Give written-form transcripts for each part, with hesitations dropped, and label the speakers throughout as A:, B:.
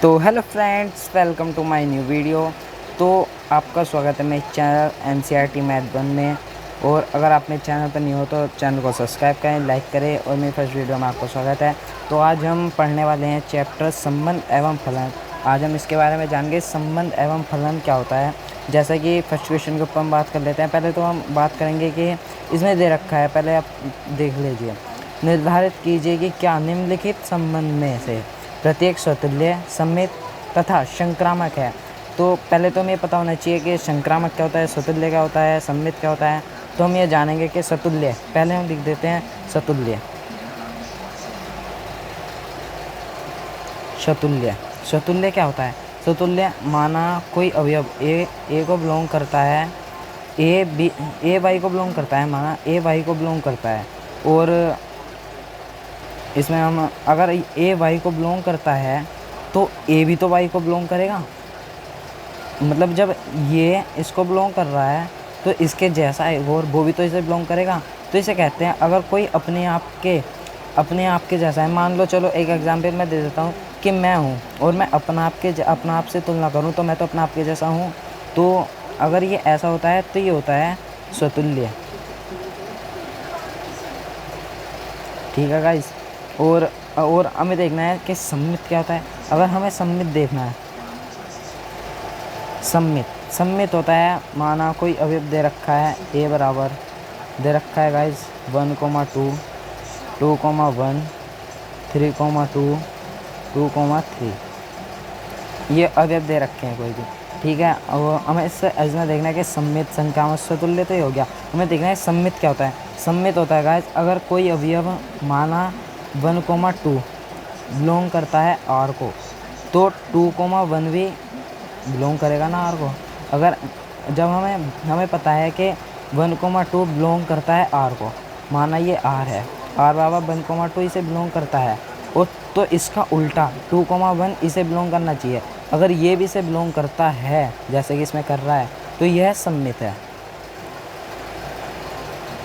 A: तो hello friends, welcome to my new video. तो आपका स्वागत है मेरे चैनल एनसीईआरटी मैथ 1 में। और अगर आप मेरे चैनल पर नहीं हो तो चैनल को सब्सक्राइब करें, लाइक करें और मेरी फर्स्ट वीडियो में आपका स्वागत है। तो आज हम पढ़ने वाले हैं चैप्टर संबंध एवं फलन। आज हम इसके बारे में जानेंगे संबंध एवं फलन क्या होता है। जैसा कि फर्स्ट क्वेश्चन के ऊपर हम बात कर लेते हैं। पहले तो हम बात करेंगे कि इसमें दे रखा है, पहले आप देख लीजिए। निर्धारित कीजिए कि क्या निम्नलिखित संबंध में से प्रत्येक स्वतुल्य, सममित तथा संक्रामक है। तो पहले तो हमें पता होना चाहिए कि संक्रामक क्या होता है, स्वतुल्य क्या होता है, सममित क्या होता है। तो हम ये जानेंगे कि स्वतुल्य, पहले हम लिख देते हैं स्वतुल्य। स्वतुल्य स्वतुल्य क्या होता है? स्वतुल्य माना कोई अवयव ए को बिलोंग करता है, ए वाई को बिलोंग करता है, माना ए वाई को बिलोंग करता है। और इसमें हम अगर ए वाई को बिलोंग करता है तो ए भी तो वाई को बिलोंग करेगा। मतलब जब ये इसको बिलोंग कर रहा है तो इसके जैसा है और वो भी तो इसे बिलोंग करेगा। तो इसे कहते हैं अगर कोई अपने आप के जैसा है। मान लो, चलो एक एग्जांपल मैं दे देता हूँ कि मैं हूँ और मैं अपना आप से तुलना करूँ तो मैं तो अपना आप के जैसा हूँ। तो अगर ये ऐसा होता है तो ये होता है स्वतुल्य। ठीक है गाइस। और हमें देखना है कि सममित क्या होता है। अगर हमें सममित देखना है, सममित होता है माना कोई अवयव दे रखा है, ए बराबर दे रखा है गाइस 1,2, 2,1, 3,2, 2,3। ये अवयव दे रखे हैं कोई भी। ठीक है। और हमें इसमें देखना है कि सममित, संक्रामक, स्वतुल्य तो ही हो गया। हमें देखना है सममित क्या होता है। सममित होता है गाइस अगर कोई अवयव माना 1,2 बिलोंग करता है आर को, तो 2,1 भी बिलोंग करेगा ना आर को। अगर जब हमें पता है कि 1,2 बिलोंग करता है आर को, माना ये आर है, आर बराबर 1,2 इसे बिलोंग करता है, और तो इसका उल्टा 2,1 इसे बिलोंग करना चाहिए। अगर ये भी इसे बिलोंग करता है जैसे कि इसमें कर रहा है तो यह सममित है।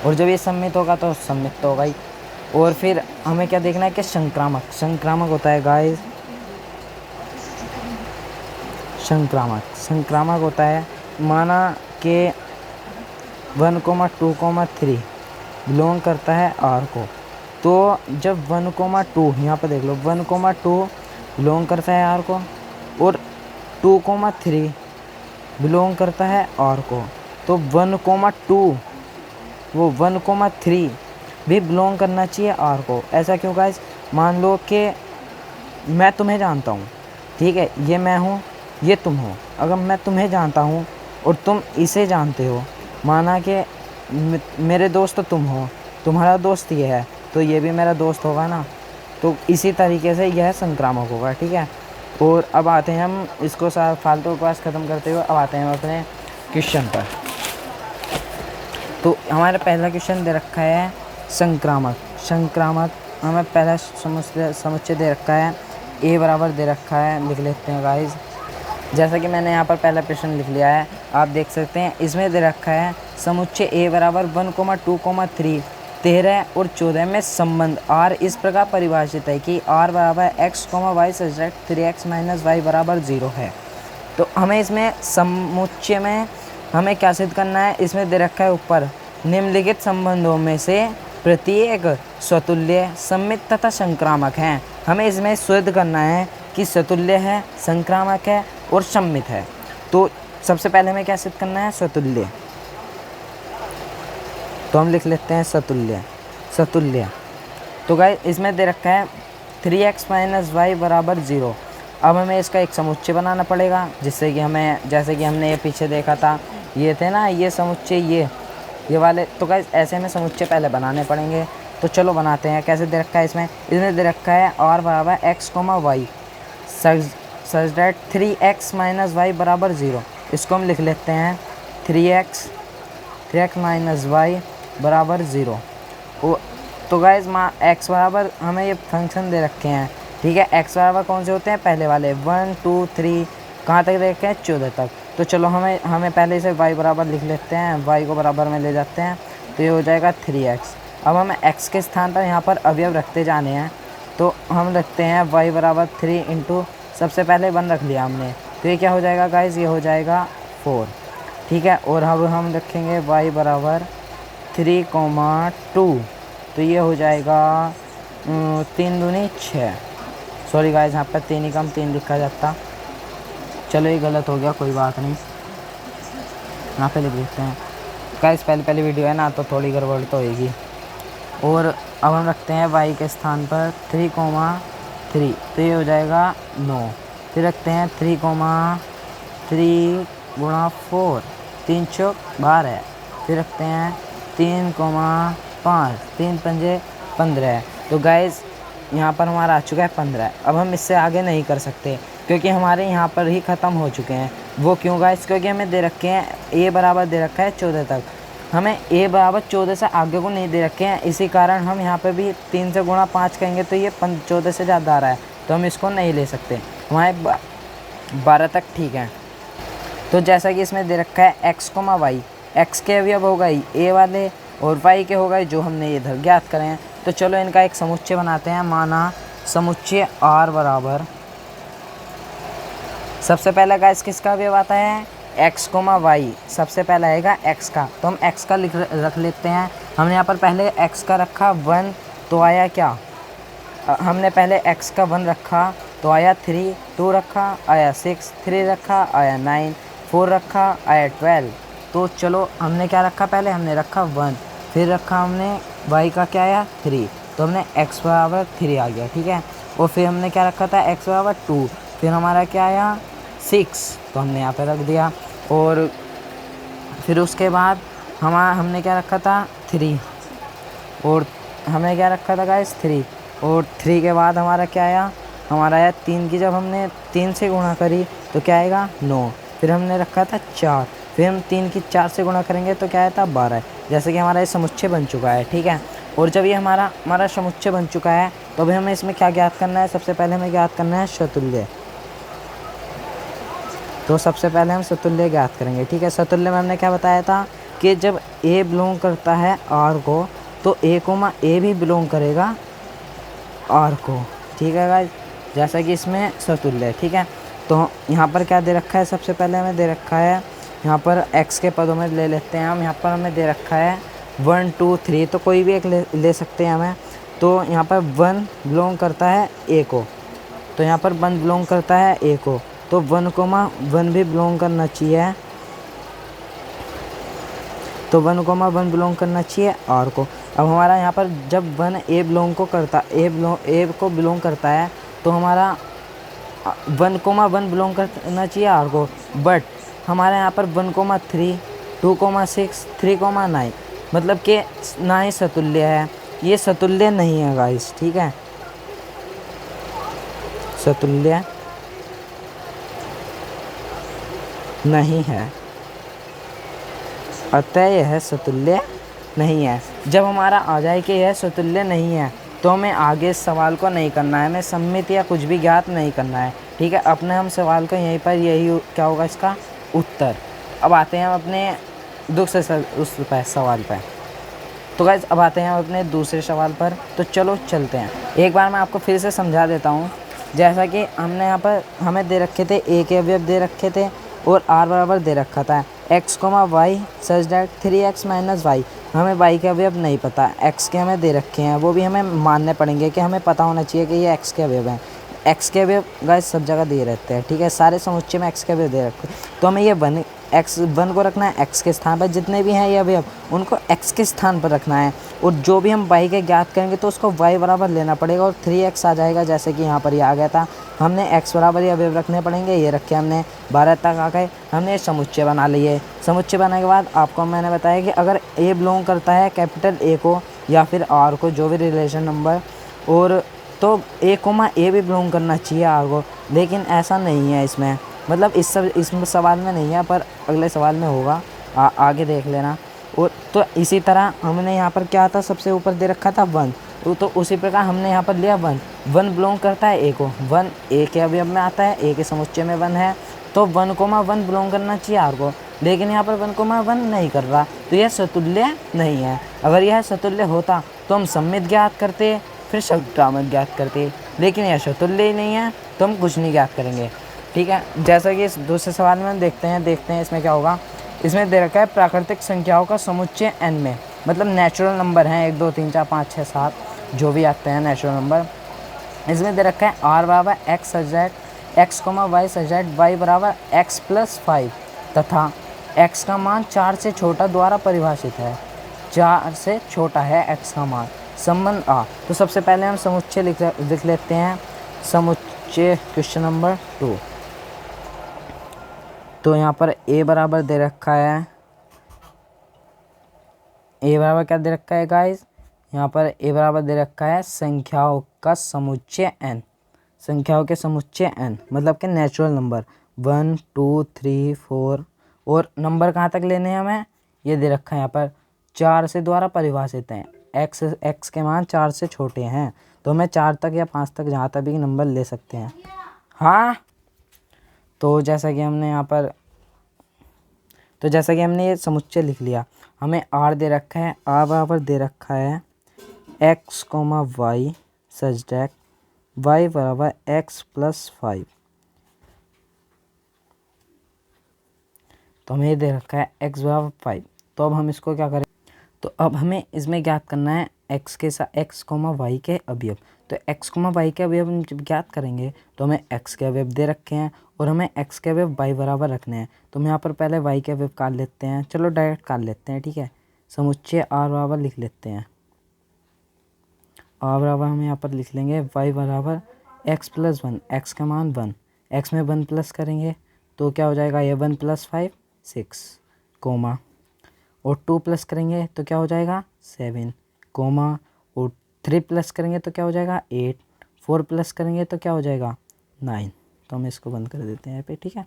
A: और जब ये सममित होगा तो सममित तो होगा ही। और फिर हमें क्या देखना है कि संक्रामक होता है गाइस। संक्रामक होता है माना कि 1,2,3 बिलोंग करता है आर को। तो जब 1,2 यहाँ पर देख लो, 1,2 बिलोंग करता है आर को और 2,3 बिलोंग करता है आर को, तो 1,2 वो 1,3 भी बिलोंग करना चाहिए आर को। ऐसा क्यों गाइस? मान लो कि मैं तुम्हें जानता हूँ, ठीक है, ये मैं हूँ, ये तुम हो। अगर मैं तुम्हें जानता हूँ और तुम इसे जानते हो, माना कि मेरे दोस्त तुम हो, तुम्हारा दोस्त ये है, तो ये भी मेरा दोस्त होगा ना। तो इसी तरीके से यह संक्रामक होगा। ठीक है। और अब आते हैं हम इसको फालतू बकवास ख़त्म करते हुए अब आते हैं हम अपने क्वेश्चन पर। तो हमारा पहला क्वेश्चन दे रखा है संक्रामक हमें पहला समुच्चय दे रखा है, ए बराबर दे रखा है। लिख लेते हैं गाइस। जैसा कि मैंने यहाँ पर पहला प्रश्न लिख लिया है, आप देख सकते हैं। इसमें दे रखा है समुच्चय ए बराबर 1,2,3, 13 और 14 में संबंध आर इस प्रकार परिभाषित है कि आर बराबर x, y such that 3x - y बराबर 0 है। तो हमें इसमें समुच्चय में हमें क्या सिद्ध करना है? इसमें दे रखा है ऊपर, निम्नलिखित संबंधों में से प्रत्येक स्वतुल्य, सममित तथा संक्रामक हैं। हमें इसमें सिद्ध करना है कि स्वतुल्य है, संक्रामक है और सममित है। तो सबसे पहले हमें क्या सिद्ध करना है? स्वतुल्य। तो हम लिख लेते हैं स्वतुल्य। तो गाइस इसमें दे रखा है 3x - y बराबर 0। अब हमें इसका एक समुच्चय बनाना पड़ेगा, जिससे कि जैसे कि हमने ये पीछे देखा था, ये थे ना ये समुच्चय, ये वाले। तो गाइस ऐसे में समुच्चय पहले बनाने पड़ेंगे। तो चलो बनाते हैं। कैसे दे रखा है? इसमें दे रखा है r बराबर x, y such that 3x - y बराबर 0। इसको हम लिख लेते हैं 3x - y बराबर 0। तो गाइस x बराबर हमें ये फंक्शन दे रखे हैं। ठीक है। x बराबर कौन से होते हैं? पहले वाले 1, 2, 3, कहाँ तक दे रखे हैं? 14 तक। तो चलो हमें पहले इसे y बराबर लिख लेते हैं, y को बराबर में ले जाते हैं, तो ये हो जाएगा 3x। अब हमें x के स्थान पर यहाँ पर अवयव रखते जाने हैं। तो हम रखते हैं y बराबर 3 × सबसे पहले 1 रख लिया हमने, तो ये क्या हो जाएगा गाइस, ये हो जाएगा 4, ठीक है। और अब हम रखेंगे y बराबर 3,2, तो ये हो जाएगा 3 दूनी 6। सॉरी गाइस, यहाँ पर 3 ही कम 3 लिखा जाता, चलो ये गलत हो गया, कोई बात नहीं, यहाँ पे लिख देते हैं। गाइस पहली वीडियो है ना, तो थोड़ी गड़बड़ तो होगी। और अब हम रखते हैं y के स्थान पर 3,3, तो ये हो जाएगा 9। फिर रखते हैं 3,3 गुणा 4, 3 चौक 12। फिर रखते हैं 3,5, 3 पंजे 15। तो गाइस यहाँ पर हमारा आ चुका है 15। अब हम इससे आगे नहीं कर सकते क्योंकि हमारे यहाँ पर ही ख़त्म हो चुके हैं। वो क्यों गाइस, क्योंकि हमें दे रखे हैं a बराबर दे रखा है 14 तक, हमें a बराबर 14 से आगे को नहीं दे रखे हैं। इसी कारण हम यहाँ पर भी 3 से गुणा 5 करेंगे तो ये 14 से ज़्यादा आ रहा है, तो हम इसको नहीं ले सकते, हमारे 12 तक ठीक है। तो जैसा कि इसमें दे रखा है x, y, x के अवयव हो गई a वाले और y के हो गए जो हमने इधर ज्ञात करें हैं। तो चलो इनका एक समुच्चय बनाते हैं। माना समुच्चय r बराबर, सबसे पहले गाइस किसका अवयव आता है, x, y, सबसे पहला आएगा x का, तो हम x का रख लेते हैं। हमने यहाँ पर पहले x का रखा 1, तो आया क्या, हमने पहले x का 1 रखा तो आया 3, 2 रखा आया 6, 3 रखा आया 9, 4 रखा आया 12। तो चलो हमने क्या रखा, पहले हमने रखा 1, फिर रखा हमने y का क्या आया 3, तो हमने x बराबर 3 आ गया, ठीक है। और फिर हमने क्या रखा था x बराबर 2, फिर हमारा क्या आया 6, तो हमने यहाँ पे रख दिया। और फिर उसके बाद हमने क्या रखा था 3, और हमने क्या रखा था गाइस 3, और 3 के बाद हमारा क्या आया, हमारा आया 3 की, जब हमने 3 से गुणा करी तो क्या आएगा 9। फिर हमने रखा था 4, फिर हम 3 की 4 से गुणा करेंगे तो क्या आया था 12। जैसे कि हमारा ये समुच्चय बन चुका है, ठीक है। और जब ये हमारा समुच्चय बन चुका है तो अभी हमें इसमें क्या ज्ञात करना है, सबसे पहले हमें ज्ञात करना है सतुल्य। तो सबसे पहले हम सतुल्य ज्ञात करेंगे, ठीक है। सतुल्य में हमने क्या बताया था कि जब a बिलोंग करता है r को तो a, a भी बिलोंग करेगा r को, ठीक है गाइस, जैसा कि इसमें सतुल्य है, ठीक है। तो यहाँ पर क्या दे रखा है, सबसे पहले हमें दे रखा है यहाँ पर x के पदों में ले लेते हैं हम। यहाँ पर हमें दे रखा है 1, 2, 3, तो कोई भी एक ले सकते हैं हमें। तो यहाँ पर 1 बिलोंग करता है a को, तो यहाँ पर 1 बिलोंग करता है a को, तो 1, 1 भी बिलोंग करना चाहिए, तो 1, 1 बिलोंग करना चाहिए r को। अब हमारा यहाँ पर जब 1 a को बिलोंग करता है तो हमारा 1, 1 बिलोंग करना चाहिए r को, बट हमारे यहाँ पर 1, 3, 2, 6, 3, 9 मतलब कि ना ही सतुल्य है, ये सतुल्य नहीं है गाइस, ठीक है, सतुल्य नहीं है, अतः यह सतुल्य नहीं है। जब हमारा आ जाए कि यह सतुल्य नहीं है तो हमें आगे इस सवाल को नहीं करना है, हमें सम्मित या कुछ भी ज्ञात नहीं करना है, ठीक है। अपने हम सवाल को यहीं पर, यही क्या होगा इसका उत्तर। अब आते हैं हम अपने दूसरे सवाल पर। तो गाइस अब आते हैं हम अपने दूसरे सवाल पर, तो चलो चलते हैं। एक बार मैं आपको फिर से समझा देता हूँ। जैसा कि हमने यहाँ पर हमें दे रखे थे a के अवयव दे रखे थे और r बराबर दे रखा था x, y such that 3x - y। हमें y के अवयव नहीं पता, x के हमें दे रखे हैं, वो भी हमें मानने पड़ेंगे कि हमें पता होना चाहिए कि ये x के अवयव हैं। x के अवयव गाइस सब जगह दिए रहते हैं, ठीक है, सारे समुच्चय में x के अवयव दे रखे, तो हमें ये 1 को रखना है x के स्थान पर, जितने भी हैं ये अवयव उनको x के स्थान पर रखना है। और जो भी हम y के ज्ञात करेंगे तो उसको y बराबर लेना पड़ेगा और 3x आ जाएगा, जैसे कि यहाँ पर ये आ गया था। हमने x बराबर ये अवयव रखने पड़ेंगे, ये रखे हमने 12 तक आ गए, हमने समुच्चय बना लिए। समुच्चय बनाने के बाद आपको मैंने बताया कि अगर a बिलोंग करता है कैपिटल A को या फिर r को, जो भी रिलेशन नंबर, और तो a, a भी बिलोंग करना चाहिए r को, लेकिन ऐसा नहीं है इसमें, मतलब इस सवाल में नहीं है, पर अगले सवाल में होगा, आगे देख लेना। और तो इसी तरह हमने यहाँ पर क्या था, सबसे ऊपर दे रखा था 1, तो उसी प्रकार हमने यहाँ पर लिया 1 बिलोंग करता है a को, 1 a के अवयव में आता है, a के समुच्चय में 1 है, तो 1, 1 बिलोंग करना चाहिए r को, लेकिन यहाँ पर 1, 1 नहीं कर रहा, तो यह सतुल्य नहीं है। अगर यह सतुल्य होता तो हम सम्मित ज्ञात करते, फिर सत्यामत ज्ञात करते, लेकिन यह शतुल्य ही नहीं है तो हम कुछ नहीं ज्ञात करेंगे। ठीक है, जैसा कि इस दूसरे सवाल में हम देखते हैं इसमें क्या होगा। इसमें दे रखा है प्राकृतिक संख्याओं का समुच्चय n में, मतलब नेचुरल नंबर हैं 1 2 3 4 5 6 7 जो भी आते हैं नेचुरल नंबर। इसमें दे रखा है r बराबर x सजेट x, y सजेट y बराबर x + 5 तथा x का मान 4 से छोटा द्वारा परिभाषित है। 4 से छोटा है x का मान। संबंध आ। तो सबसे पहले हम समुच्चय लिख लेते हैं। समुच्चय क्वेश्चन नंबर 2। तो यहाँ पर a बराबर दे रखा है, a बराबर क्या दे रखा है गाइस, यहाँ पर a बराबर दे रखा है संख्याओं का समुच्चय n, संख्याओं के समुच्चय n मतलब कि नेचुरल नंबर 1 2 3 4। और नंबर कहाँ तक लेने हैं हमें, ये दे रखा है यहाँ पर 4 से द्वारा परिभाषित हैं। x के मान 4 से छोटे हैं तो हमें 4 तक या 5 तक जहाँ तक भी नंबर ले सकते हैं। हाँ, तो जैसा कि हमने ये समुच्चय लिख लिया। हमें r दे रखा है, r बराबर दे रखा है x, y such that y बराबर x + 5। तो हमें ये दे रखा है x बराबर 5। तो अब हम इसको क्या करें, तो अब हमें इसमें ज्ञात करना है x के साथ x, y के अवयव। तो x, y के अवयव हम जब ज्ञात करेंगे तो हमें x के अवयव दे रखे हैं और हमें x के अवयव y बराबर रखने हैं। तो हम यहाँ पर पहले y के अवयव काट लेते हैं। चलो डायरेक्ट काट लेते हैं, ठीक है। समुच्चय r बराबर लिख लेते हैं, r बराबर हम यहाँ पर लिख लेंगे y बराबर x + 1, x का मान 1, x में 1 प्लस करेंगे तो क्या हो जाएगा, ये 1 + 5 6, कोमा, और 2 प्लस करेंगे तो क्या हो जाएगा 7, कोमा, और 3 प्लस करेंगे तो क्या हो जाएगा 8, 4 प्लस करेंगे तो क्या हो जाएगा 9। तो हम इसको बंद कर देते हैं यहाँ पे, ठीक है।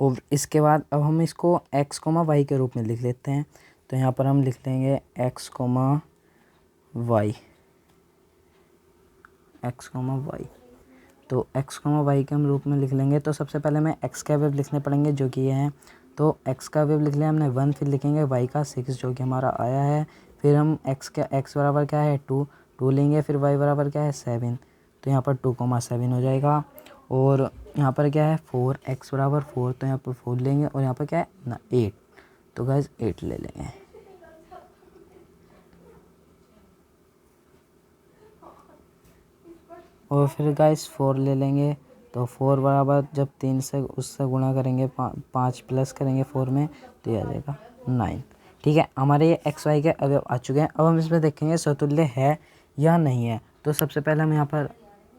A: और इसके बाद अब हम इसको x, y के रूप में लिख लेते हैं। तो यहाँ पर हम लिख लेंगे x, y, तो x, y के हम रूप में लिख लेंगे। तो सबसे पहले हमें x के अवयव लिखने पड़ेंगे जो कि ये हैं। तो x का अवयव लिख लिया हमने 1, फिर लिखेंगे y का 6 जो कि हमारा आया है। फिर हम x बराबर क्या है 2 लेंगे, फिर y बराबर क्या है 7। तो यहाँ पर 2,7 हो जाएगा। और यहाँ पर क्या है 4, x बराबर 4, तो यहाँ पर 4 लेंगे और यहाँ पर क्या है ना 8, तो गाइस 8 ले लेंगे। और फिर गाइस 4 ले लेंगे। तो 4 बराबर जब 3 से उससे गुणा करेंगे 5 प्लस करेंगे 4 में तो ये आ जाएगा 9। ठीक है, हमारे ये एक्स वाई के अवयव आ चुके हैं। अब हम इसमें देखेंगे सतुल्य है या नहीं है। तो सबसे पहले हम यहाँ पर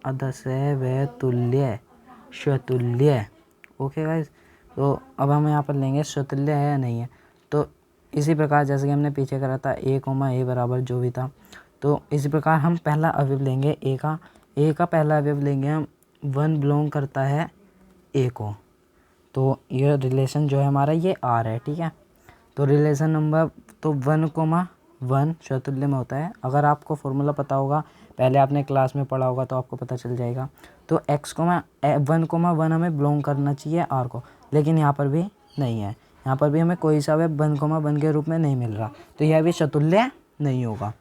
A: अदस्य व तुल्य शतुल्य, ओके गाइस। तो अब हम यहाँ पर लेंगे शतुल्य है या नहीं है। तो इसी प्रकार जैसे कि हमने पीछे करा था a, बराबर जो भी था, तो इसी प्रकार हम पहला अवयव लेंगे ए का पहला अवयव लेंगे हम 1 बिलोंग करता है ए को। तो ये रिलेशन जो है हमारा ये आर है, ठीक है। तो रिलेशन नंबर तो 1,1 शतुल्य में होता है। अगर आपको फॉर्मूला पता होगा, पहले आपने क्लास में पढ़ा होगा तो आपको पता चल जाएगा। तो 1,1 हमें बिलोंग करना चाहिए आर को, लेकिन यहाँ पर भी नहीं है। यहाँ पर भी हमें कोई सा अवयव 1,1 के रूप में नहीं मिल रहा, तो यह भी शतुल्य नहीं होगा।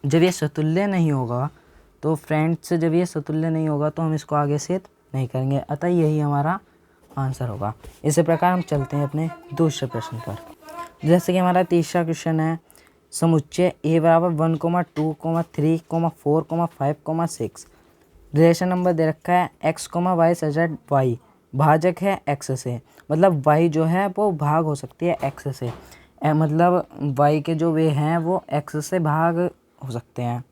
A: जब ये शतुल्य नहीं होगा तो फ्रेंड्स, जब ये शतुल्य नहीं होगा तो हम इसको आगे से नहीं करेंगे, अतः यही हमारा आंसर होगा। इसी प्रकार हम चलते हैं अपने दूसरे प्रश्न पर। जैसे कि हमारा तीसरा क्वेश्चन है, समुच्चय a बराबर 1, 2, 3, 4, 5, 6। रिलेशन नंबर दे रखा है x, y सजेट y भाजक है x से, मतलब y जो है वो भाग हो सकती है x से। मतलब y के जो वे हैं वो x से भाग हो सकते हैं।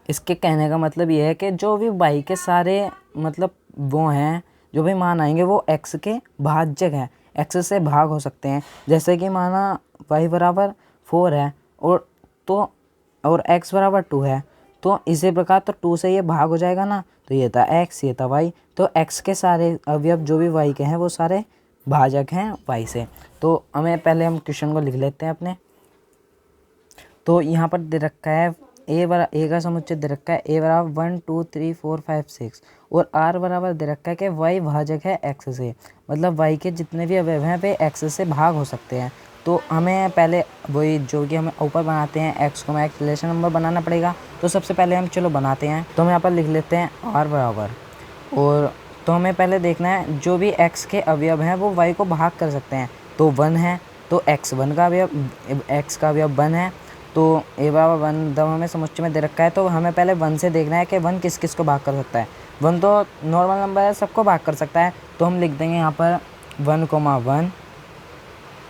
A: इसके कहने का मतलब ये है कि जो भी y के सारे मतलब वो हैं, जो भी मान आएंगे वो x के भाजक हैं, x से भाग हो सकते हैं। जैसे कि माना y बराबर 4 है और x बराबर 2 है, तो इसी प्रकार तो 2 से ये भाग हो जाएगा ना, तो ये था x, ये था y। तो x के सारे अवयव जो भी y के हैं वो सारे भाजक हैं y से। तो हमें पहले हम क्वेश्चन को लिख लेते हैं अपने। तो यहाँ पर दे रखा है ए का समुच्चय दे रखा है a बराबर 1, 2, 3, 4, 5, 6 और r बराबर दे रखा है कि y भाजक है x से, मतलब y के जितने भी अवयव हैं वे x से भाग हो सकते हैं। तो हमें पहले वही जो कि हमें ऊपर बनाते हैं x को एक रिलेशन नंबर बनाना पड़ेगा। तो सबसे पहले हम चलो बनाते हैं। तो हम यहाँ पर लिख लेते हैं r बराबर, और तो हमें पहले देखना है जो भी x के अवयव हैं वो y को भाग कर सकते हैं। तो 1 है तो x1 का अवयव x का अवयव 1 है, तो a बराबर 1 जब हमें समुच्चय में दे रखा है तो हमें पहले 1 से देखना है कि 1 किस किस को भाग कर सकता है। 1 तो नॉर्मल नंबर है, सबको भाग कर सकता है। तो हम लिख देंगे यहाँ पर 1, 1, 1,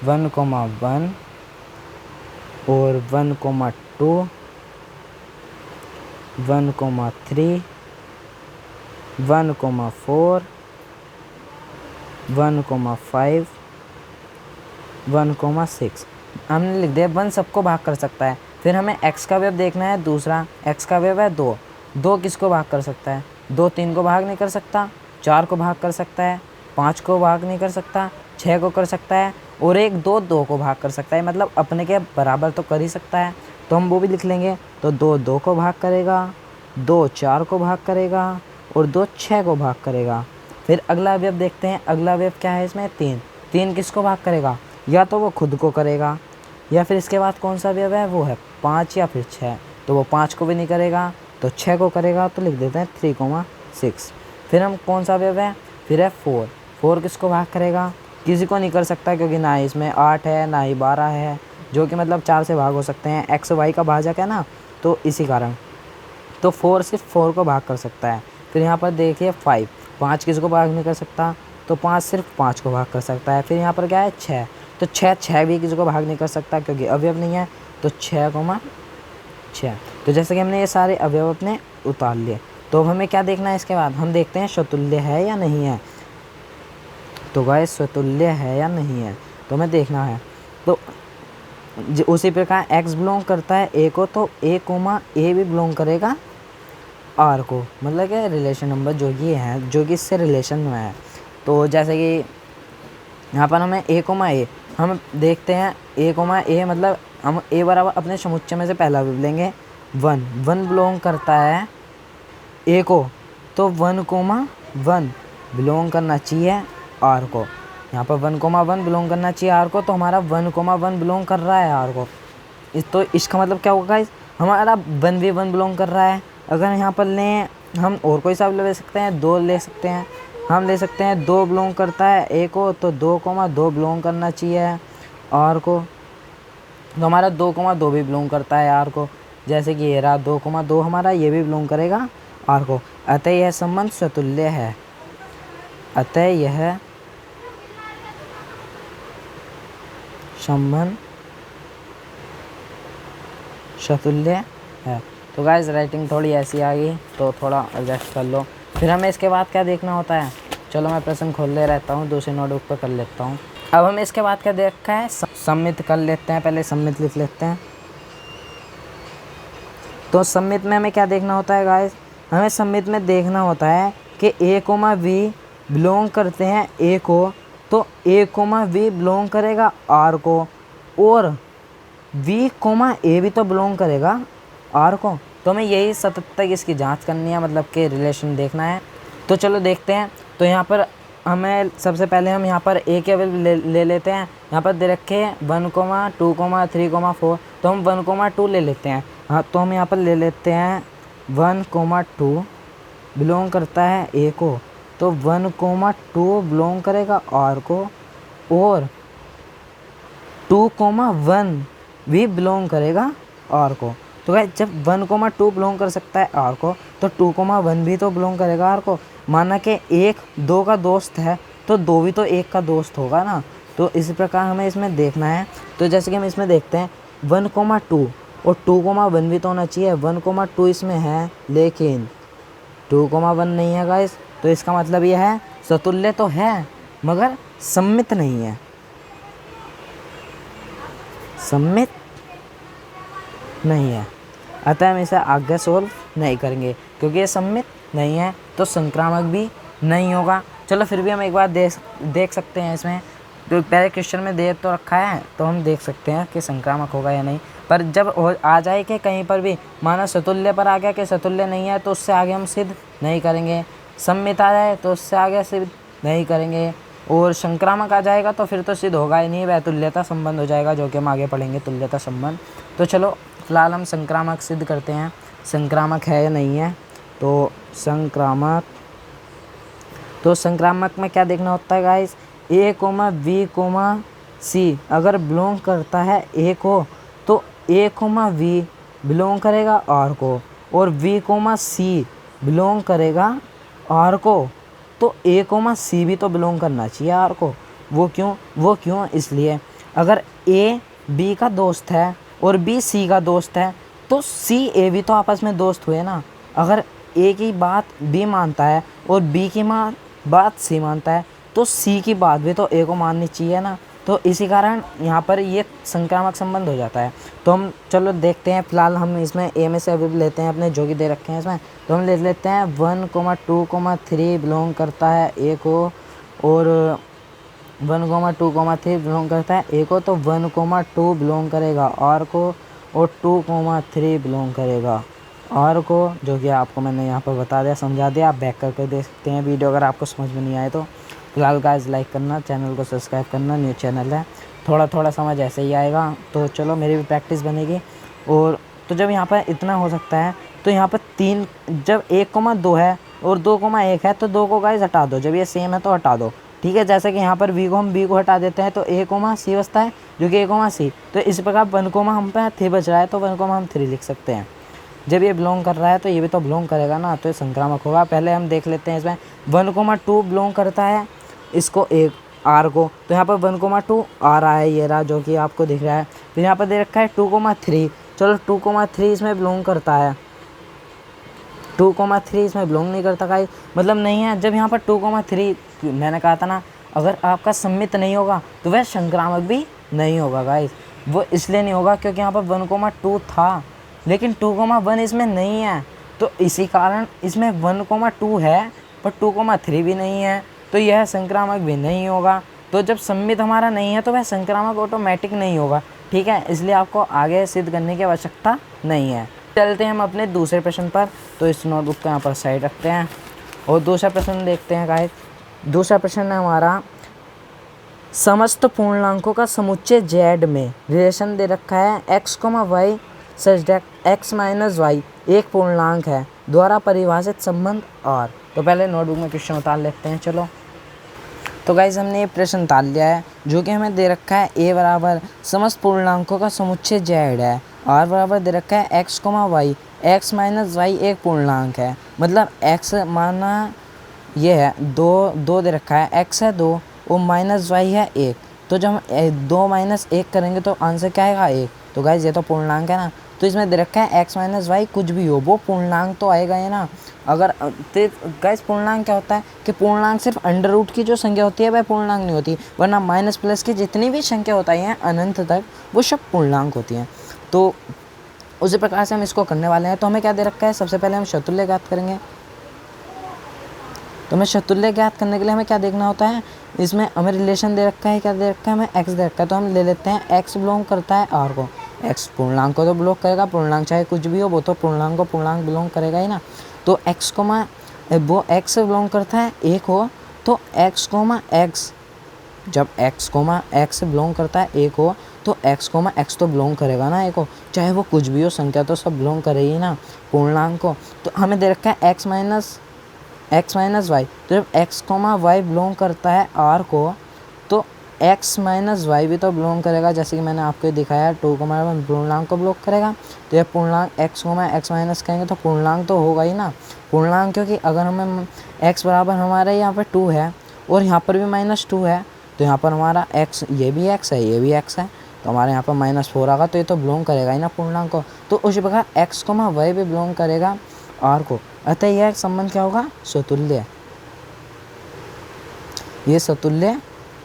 A: 1 और 1, 2, 1, 3, 1, 4, 1, 5, 1, 6 हमने लिख दिया। 1 सबको भाग कर सकता है। फिर हमें x का अवयव देखना है दूसरा। x का अवयव है 2, 2 किसको भाग कर सकता है? 2 3 को भाग नहीं कर सकता, 4 को भाग कर सकता है, 5 को भाग नहीं कर सकता, 6 को कर सकता है, और 1 2 को भाग कर सकता है, मतलब अपने के बराबर तो कर ही सकता है। तो हम वो भी लिख लेंगे। तो 2 2 को भाग करेगा, 2 4 को भाग करेगा, और 2 6 को भाग करेगा। फिर अगला अवयव देखते हैं। अगला अवयव क्या है इसमें? 3, 3 किसको भाग करेगा? या तो वो खुद को करेगा, या फिर इसके बाद कौन सा अवयव है वो है 5 या फिर 6। तो वो 5 को भी नहीं करेगा तो 6 को करेगा। तो लिख देते हैं 3,6। फिर हम कौन सा अवयव है? फिर है 4, 4 किसको भाग करेगा? किसी को नहीं कर सकता, क्योंकि ना ही इसमें 8 है ना ही 12 है, जो कि मतलब 4 से भाग हो सकते हैं। x y का भाजक है ना, तो इसी कारण। तो 4 सिर्फ 4 को भाग कर सकता है। फिर यहाँ पर देखिए 5, 5 किसको भाग नहीं कर सकता, तो 5 सिर्फ 5 को भाग कर सकता है। फिर यहाँ पर क्या है 6, तो 6 भी किसी को भाग नहीं कर सकता क्योंकि अवयव नहीं है। तो 6,6। तो जैसे कि हमने ये सारे अवयव अपने उतार लिए, तो हमें क्या देखना है इसके बाद? हम देखते हैं स्वतुल्य है या नहीं है। तो गाइस स्वतुल्य है या नहीं है तो हमें देखना है। तो उसी प्रकार x बिलोंग करता है a को, तो a, a भी बिलोंग करेगा r को, मतलब कि रिलेशन नंबर जो ये है, जो कि इससे रिलेशन में है। तो जैसे कि यहाँ पर हमें a, हम देखते हैं a, मतलब हम a बराबर अपने समुच्चय में से पहला भी लेंगे 1, 1 बिलोंग करता है a को, तो 1, 1 बिलोंग करना चाहिए r को। यहाँ पर 1, 1 बिलोंग करना चाहिए r को, तो हमारा 1, 1 बिलोंग कर रहा है r को। तो इसका मतलब क्या होगा गाइस? हमारा 1 भी 1 बिलोंग कर रहा है। अगर यहाँ पर लें हम और कोई सा ले सकते हैं, 2 ले सकते हैं। हम ले सकते हैं 2 बिलोंग करता है a को, तो 2, 2 बिलोंग करना चाहिए r को। तो हमारा 2, 2 भी बिलोंग करता है r को। जैसे कि ये रहा 2, 2 हमारा ये भी बिलोंग करेगा r को। अतः यह संबंध स्वतुल्य है। अतः यह संबंध स्वतुल्य है। तो गाइस राइटिंग थोड़ी ऐसी आ गई, तो थोड़ा एडजस्ट कर लो। फिर हमें इसके बाद क्या देखना होता है? चलो मैं प्रश्न खोल ले रहता हूँ, दूसरे नोटबुक पर कर लेता हूँ। अब हमें इसके बाद क्या देखा है? सम्मित कर लेते हैं। पहले सम्मित लिख लेते हैं। तो सम्मित में हमें क्या देखना होता है गाइस? हमें सम्मित में देखना होता है कि a, v बिलोंग करते हैं a को, तो a, v बिलोंग करेगा r को, और v, a भी तो बिलोंग करेगा r को। तो हमें यही सतत तक इसकी जांच करनी है, मतलब कि रिलेशन देखना है। तो चलो देखते हैं। तो यहाँ पर हमें सबसे पहले हम यहाँ पर a के अवयव ले लेते हैं। यहाँ पर दे रखे 1, 2, 3, 4, तो हम 1, 2 ले लेते हैं। हाँ, तो हम यहाँ पर ले लेते हैं 1, 2 बिलोंग करता है a को, तो 1, 2 बिलोंग करेगा r को, और 2, 1 भी बिलोंग करेगा r को। तो गाइस जब 1, 2 बिलोंग कर सकता है r को, तो 2, 1 भी तो बिलोंग करेगा r को। माना कि 1 2 का दोस्त है, तो 2 भी तो 1 का दोस्त होगा ना। तो इसी प्रकार हमें इसमें देखना है। तो जैसे कि हम इसमें देखते हैं 1, 2 और 2, 1 भी तो होना चाहिए। 1, 2 इसमें है, लेकिन 2, 1 नहीं है गाइस। तो इसका मतलब यह है स्वतुल्य तो है मगर सम्मित नहीं है। सम्मित नहीं है, अतः हम इसे आगे सोल्व नहीं करेंगे, क्योंकि ये सम्मित नहीं है तो संक्रामक भी नहीं होगा। चलो फिर भी हम एक बार देख सकते हैं इसमें। तो पहले क्वेश्चन में दे तो रखा है, तो हम देख सकते हैं कि संक्रामक होगा या नहीं। पर जब आ जाए कि कहीं पर भी माना स्वतुल्य पर आ गया कि स्वतुल्य नहीं है, तो उससे आगे हम सिद्ध नहीं करेंगे। सम्मित आ जाए तो उससे आगे सिद्ध नहीं करेंगे। और संक्रामक आ जाएगा तो फिर तो सिद्ध होगा ही नहीं, वह तुल्यता संबंध हो जाएगा, जो कि हम आगे पढ़ेंगे तुल्यता संबंध। तो चलो फिलहाल हम संक्रामक सिद्ध करते हैं, संक्रामक है या नहीं है। तो संक्रामक में क्या देखना होता है guys, A comma B comma C अगर बिलोंग करता है ए को, तो ए कोमा वी बिलोंग करेगा आर को, और वी कोमा सी बिलोंग करेगा आर को, तो ए कोमा सी भी तो बिलोंग करना चाहिए आर को। वो क्यों इसलिए अगर ए बी का दोस्त है और बी सी का दोस्त है, तो सी ए भी तो आपस में दोस्त हुए ना। अगर ए की बात बी मानता है और बी की बात सी मानता है, तो सी की बात भी तो ए को माननी चाहिए ना। तो इसी कारण यहाँ पर ये संक्रामक संबंध हो जाता है। तो हम चलो देखते हैं, फिलहाल हम इसमें ए में से अभी लेते हैं अपने जो कि दे रखे हैं इसमें। तो हम ले लेते हैं 1,2,3 बिलोंग करता है ए को, और 1,2,3 बिलोंग करता है ए को, तो 1,2 बिलोंग करेगा आर को, और 2,3 बिलोंग करेगा आर को, जो कि आपको मैंने यहाँ पर बता दिया, समझा दिया। आप बैक करके देख सकते हैं वीडियो अगर आपको समझ में नहीं आए तो। फिलहाल गाइस लाइक करना, चैनल को सब्सक्राइब करना, न्यू चैनल है, थोड़ा थोड़ा समझ ऐसे ही आएगा। तो चलो मेरी भी प्रैक्टिस बनेगी। और तो जब यहाँ पर इतना हो सकता है, तो यहाँ पर 3 जब 1,2 है और 2,1 है, तो 2 को गाइस हटा दो, जब ये सेम है तो हटा दो, ठीक है। जैसे कि यहाँ पर हम बी को हटा देते हैं तो ए कोमा सी बचता है, जो कि ए कोमा सी। तो इस प्रकार 1 कोमा हम पे 3 बच रहा है, तो 1 कोमा हम 3 लिख सकते हैं। जब ये बिलोंग कर रहा है तो ये भी तो बिलोंग करेगा ना, तो ये संक्रामक होगा। पहले हम देख लेते हैं इसमें 1,2 बिलोंग करता है इसको एक आर को, तो यहाँ पर 1,2 आ रहा है, ये रहा जो कि आपको दिख रहा है। फिर यहाँ पर दे रखा है 2,3, चलो 2,3 इसमें बिलोंग करता है, 2,3 इसमें बिलोंग नहीं करता गाइस, मतलब नहीं है। जब यहाँ पर 2,3 मैंने कहा था ना, अगर आपका सम्मित नहीं होगा तो वह संक्रामक भी नहीं होगा गाइस। वो इसलिए नहीं होगा क्योंकि यहाँ पर 1,2 था, लेकिन 2,1 इसमें नहीं है, तो इसी कारण इसमें 1,2 है पर 2,3 भी नहीं है, तो यह संक्रामक भी नहीं होगा। तो जब सम्मित हमारा नहीं है तो वह संक्रामक ऑटोमेटिक नहीं होगा, ठीक है। इसलिए आपको आगे सिद्ध करने की आवश्यकता नहीं है। चलते हैं हम अपने दूसरे प्रश्न पर। तो इस नोटबुक को यहाँ पर साइड रखते हैं और दूसरा प्रश्न देखते हैं गाइस। दूसरा प्रश्न है हमारा, समस्त पूर्णांकों का समुच्चय z में रिलेशन दे रखा है x, y such that x - y एक पूर्णांक है, द्वारा परिभाषित संबंध r। तो पहले नोटबुक में क्वेश्चन उतार लेते हैं। चलो तो गाइस हमने ये प्रश्न उतार लिया है, जो कि हमें दे रखा है a बराबर समस्त पूर्णांकों का समुच्चय z है, r बराबर दे रखा है x, y, x - y एक पूर्णांक है, मतलब x माना ये है 2 दे रखा है, x है 2 और -y है 1। तो जब हम 2 - 1 करेंगे तो आंसर क्या आएगा 1। तो गाइस ये तो पूर्णांक है ना, तो इसमें दे रखा है x - y कुछ भी हो वो पूर्णांक तो आएगा ही ना। अगर गाइस पूर्णांक क्या होता है कि पूर्णांक सिर्फ अंडर रूट की जो संख्या होती है वह पूर्णांक नहीं होती, वरना माइनस प्लस की जितनी भी संख्या होती हैं अनंत तक वो सब पूर्णांक होती हैं। तो उसी प्रकार से हम इसको करने वाले हैं। तो हमें क्या दे रखा है, सबसे पहले हम शतुल्य ज्ञात करेंगे। तो हमें शतुल्य ज्ञात करने के लिए हमें क्या देखना होता है, इसमें हमें रिलेशन दे रखा है, क्या दे रखा है, हमें x दे रखा है। तो हम ले लेते हैं x बिलोंग करता है r को, x पूर्णांक को तो बिलोंग करेगा, पूर्णांक चाहे कुछ भी हो वो तो पूर्णांक को पूर्णांक बिलोंग करेगा ही ना। तो x वो x बिलोंग करता है a को, तो x, x जब x बिलोंग करता है a को, तो x तो बिलोंग करेगा ना a को, चाहे वो कुछ भी हो संख्या तो सब बिलोंग करेगी ना पूर्णांक को। तो हमें दे रखा है x - y, तो जब x, y बिलोंग करता है r को, तो x - y भी तो बिलोंग करेगा, जैसे कि मैंने आपको दिखाया 2,1 पूर्णांक को बिलोंग करेगा। तो यह पूर्णांक x, x - कहेंगे तो पूर्णांक तो होगा ही ना पूर्णांक, क्योंकि अगर हमें x बराबर हमारे यहाँ पर 2 है और यहाँ पर भी -2 है, तो यहाँ पर हमारा x, ये भी x है, ये भी x है, तो हमारे यहाँ पर -4 आएगा, तो ये तो बिलोंग करेगा ही ना पूर्णांक को। तो उसी प्रकार x, y भी बिलोंग करेगा r को, अतः यह संबंध क्या होगा, सतुल्य। ये सतुल्य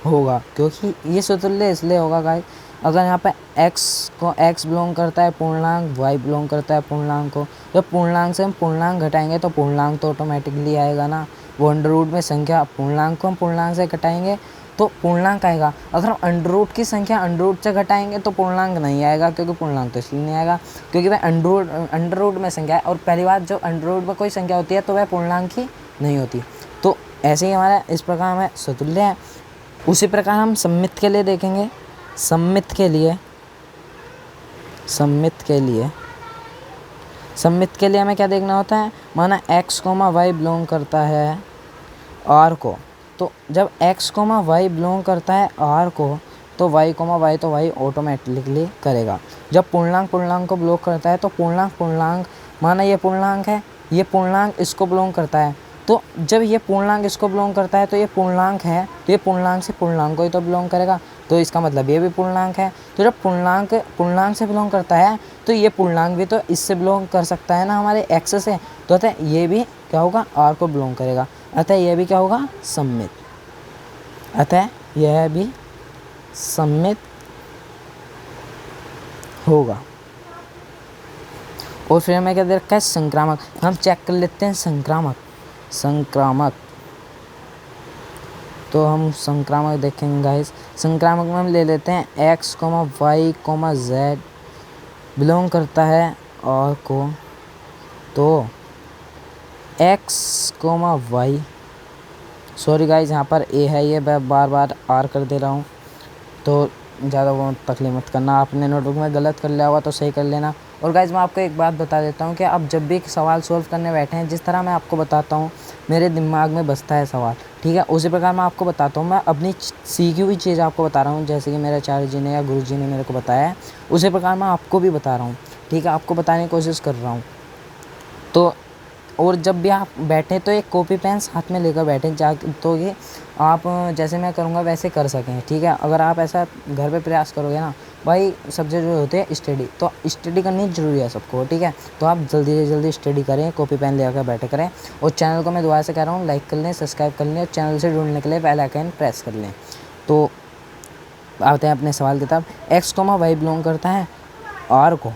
A: होगा, क्योंकि ये सतुल्य इसलिए होगा गाइस, अगर यहाँ पे x बिलोंग करता है पूर्णांक, y बिलोंग करता है पूर्णांक को, जब पूर्णांक से हम पूर्णांक घटाएंगे तो पूर्णांक तो ऑटोमेटिकली आएगा ना। वो अंडर रूट में संख्या पूर्णांक को हम पूर्णांक से घटाएंगे तो पूर्णांक आएगा। अगर हम अंडर रूट की संख्या अंडर रूट से घटाएंगे तो पूर्णांक नहीं आएगा, क्योंकि पूर्णांक तो इसलिए नहीं आएगा क्योंकि वह अंडर रूट में संख्या है, और पहली बात जो अंडर रूट में कोई संख्या होती है तो वह पूर्णांक ही नहीं होती। तो ऐसे ही हमारा इस प्रकार हमें सतुल्य है। उसी प्रकार हम सममित के लिए देखेंगे। सममित के लिए हमें क्या देखना होता है, माना x कोमा वाई बिलोंग करता है r को, तो जब x कोमा वाई बिलोंग करता है r को, तो y कोमा वाई तो y ऑटोमेटिकली करेगा। जब पूर्णांक को बिलोंग करता है, तो पूर्णांक माना ये पूर्णांक है, ये पूर्णांक इसको बिलोंग करता है, तो जब ये पूर्णांक इसको बिलोंग करता है तो ये पूर्णांक है, तो ये पूर्णांक से पूर्णांक को ही तो बिलोंग करेगा, तो इसका मतलब ये भी पूर्णांक है। तो जब पूर्णांक से बिलोंग करता है, तो ये पूर्णांक भी तो इससे बिलोंग कर सकता है ना, हमारे x से, तो अतः ये भी क्या होगा, r को बिलोंग करेगा, अतः यह भी क्या होगा, सममित। अतः यह भी सममित होगा। और फिर हमें क्या दे रखा है, संक्रामक। हम चेक कर लेते हैं संक्रामक। तो हम संक्रामक देखेंगे गाइस। संक्रामक में हम ले लेते हैं x, y, z बिलोंग करता है r को, तो x, y, सॉरी गाइस यहाँ पर a है, ये मैं बार बार r कर दे रहा हूँ, तो ज़्यादा वो तकलीफ मत करना। आपने नोटबुक में गलत कर लिया होगा तो सही कर लेना। और गाइस मैं आपको एक बात बता देता हूँ कि आप जब भी सवाल सॉल्व करने बैठे हैं, जिस तरह मैं आपको बताता हूँ मेरे दिमाग में बसता है सवाल, ठीक है, उसी प्रकार मैं आपको बताता हूँ। मैं अपनी सीखी हुई चीज़ आपको बता रहा हूँ, जैसे कि मेरे आचार्य जी ने या गुरु जी ने मेरे को बताया है, उसी प्रकार मैं आपको भी बता रहा हूँ, ठीक है, आपको बताने की कोशिश कर रहा हूँ। तो और जब भी आप बैठे तो एक कॉपी पेन हाथ में लेकर बैठे, तो ये आप जैसे मैं करूँगा वैसे कर सकें, ठीक है। अगर आप ऐसा घर पे प्रयास करोगे ना भाई, सब्जेक्ट जो होते हैं स्टडी, तो स्टडी करनी ज़रूरी है सबको, ठीक है। तो आप जल्दी से जल्दी स्टडी करें, कॉपी पेन लेकर बैठे करें। और चैनल को मैं दोबारा से कह रहा हूँ, लाइक कर लें, सब्सक्राइब कर लें, और चैनल से जुड़ने के लिए बेल आइकन प्रेस कर लें। तो आते हैं अपने सवाल की तरफ। x, y बिलोंग करता है r को,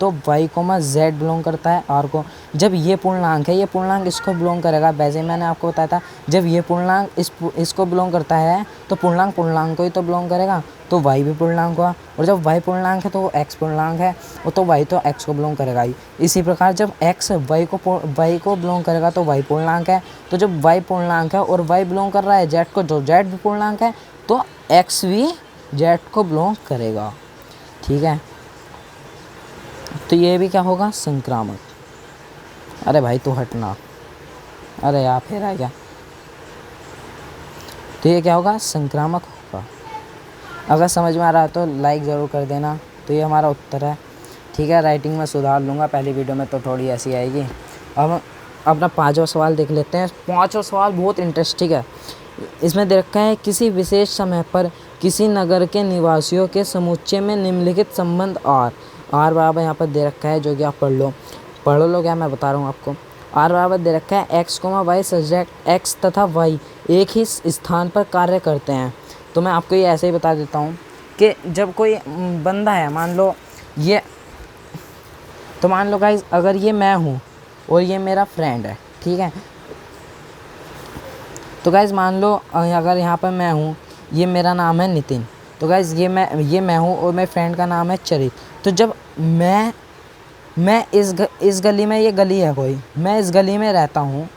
A: तो y, z बिलोंग करता है r को। जब ये पूर्णांक है, ये पूर्णांक इसको बिलोंग करेगा। वैसे मैंने आपको बताया था, जब ये पूर्णांक इसको बिलोंग करता है, तो पूर्णांक को ही तो बिलोंग करेगा, तो y भी पूर्णांक हुआ। और जब y पूर्णांक है तो वो x पूर्णांक है, वो तो y तो x को बिलोंग करेगा ही। इसी प्रकार जब x y को बिलोंग करेगा तो y पूर्णांक है, तो जब y पूर्णांक है और y बिलोंग कर रहा है z को, जो z भी पूर्णांक है, तो x भी z को बिलोंग करेगा, ठीक है। तो ये भी क्या होगा, संक्रामक। अरे भाई तू हटना, अरे यार फिर आ गया। तो ये क्या होगा, संक्रामक होगा। अगर समझ में आ रहा है तो लाइक ज़रूर कर देना। तो ये हमारा उत्तर है, ठीक है। राइटिंग में सुधार लूँगा, पहली वीडियो में तो थोड़ी ऐसी आएगी। अब अपना 5वां सवाल देख लेते हैं। 5वां सवाल बहुत इंटरेस्टिंग है। इसमें दे रखा है, किसी विशेष समय पर किसी नगर के निवासियों के समुच्चय में निम्नलिखित संबंध r बराबर यहाँ पर दे रखा है, जो कि आप पढ़ लो क्या मैं बता रहा हूँ आपको। r बराबर दे रखा है, x, y सब्जेक्ट x तथा y एक ही स्थान पर कार्य करते हैं। तो मैं आपको ये ऐसे ही बता देता हूँ कि जब कोई बंदा है, मान लो ये, तो मान लो गाइस अगर ये मैं हूँ और ये मेरा फ्रेंड है, ठीक है। तो गाइस मान लो अगर यहाँ पर मैं हूँ, ये मेरा नाम है नितिन, तो गाइस ये मैं हूँ और मेरे फ्रेंड का नाम है चरित। तो जब मैं इस गली में, ये गली है कोई, मैं इस गली में रहता हूँ,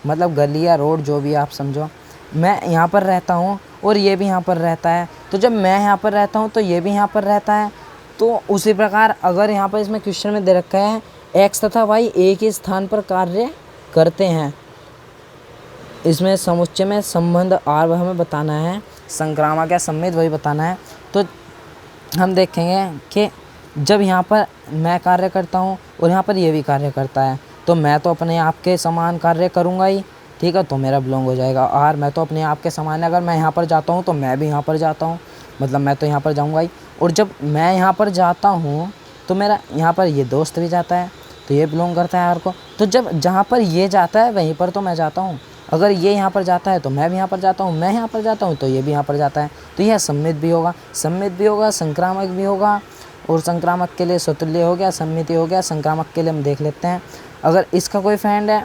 A: मतलब गली या रोड जो भी आप समझो, मैं यहाँ पर रहता हूँ और ये भी यहाँ पर रहता है। तो जब मैं यहाँ पर रहता हूँ तो ये भी यहाँ पर रहता है। तो उसी प्रकार अगर यहाँ पर इसमें क्वेश्चन में दे रखा है, x तथा y एक ही स्थान पर कार्य करते हैं, इसमें समुच्चय में संबंध r हमें बताना है, संक्रामक या सम्मित वही बताना है। तो हम देखेंगे कि जब यहाँ पर मैं कार्य करता हूँ और यहाँ पर ये भी कार्य करता है, तो मैं तो अपने आप के समान कार्य करूँगा ही, ठीक है, तो मेरा बिलोंग हो जाएगा r। मैं तो अपने आप के समान, अगर मैं यहाँ पर जाता हूँ तो मैं भी यहाँ पर जाता हूँ, मतलब मैं तो यहाँ पर जाऊँगा ही। और जब मैं यहाँ पर जाता हूँ तो मेरा यहाँ पर ये दोस्त भी जाता है, तो ये बिलोंग करता है r को। तो जब जहाँ पर ये जाता है वहीं पर तो मैं जाता हूँ। अगर ये यहाँ पर जाता है तो मैं भी यहाँ पर जाता हूँ, मैं यहाँ पर जाता हूँ तो ये भी यहाँ पर जाता है। तो यह सम्मित भी होगा, संक्रामक भी होगा। और संक्रामक के लिए स्वतुल्य हो गया, सम्मिति हो गया। संक्रामक के लिए हम देख लेते हैं, अगर इसका कोई फ्रेंड है,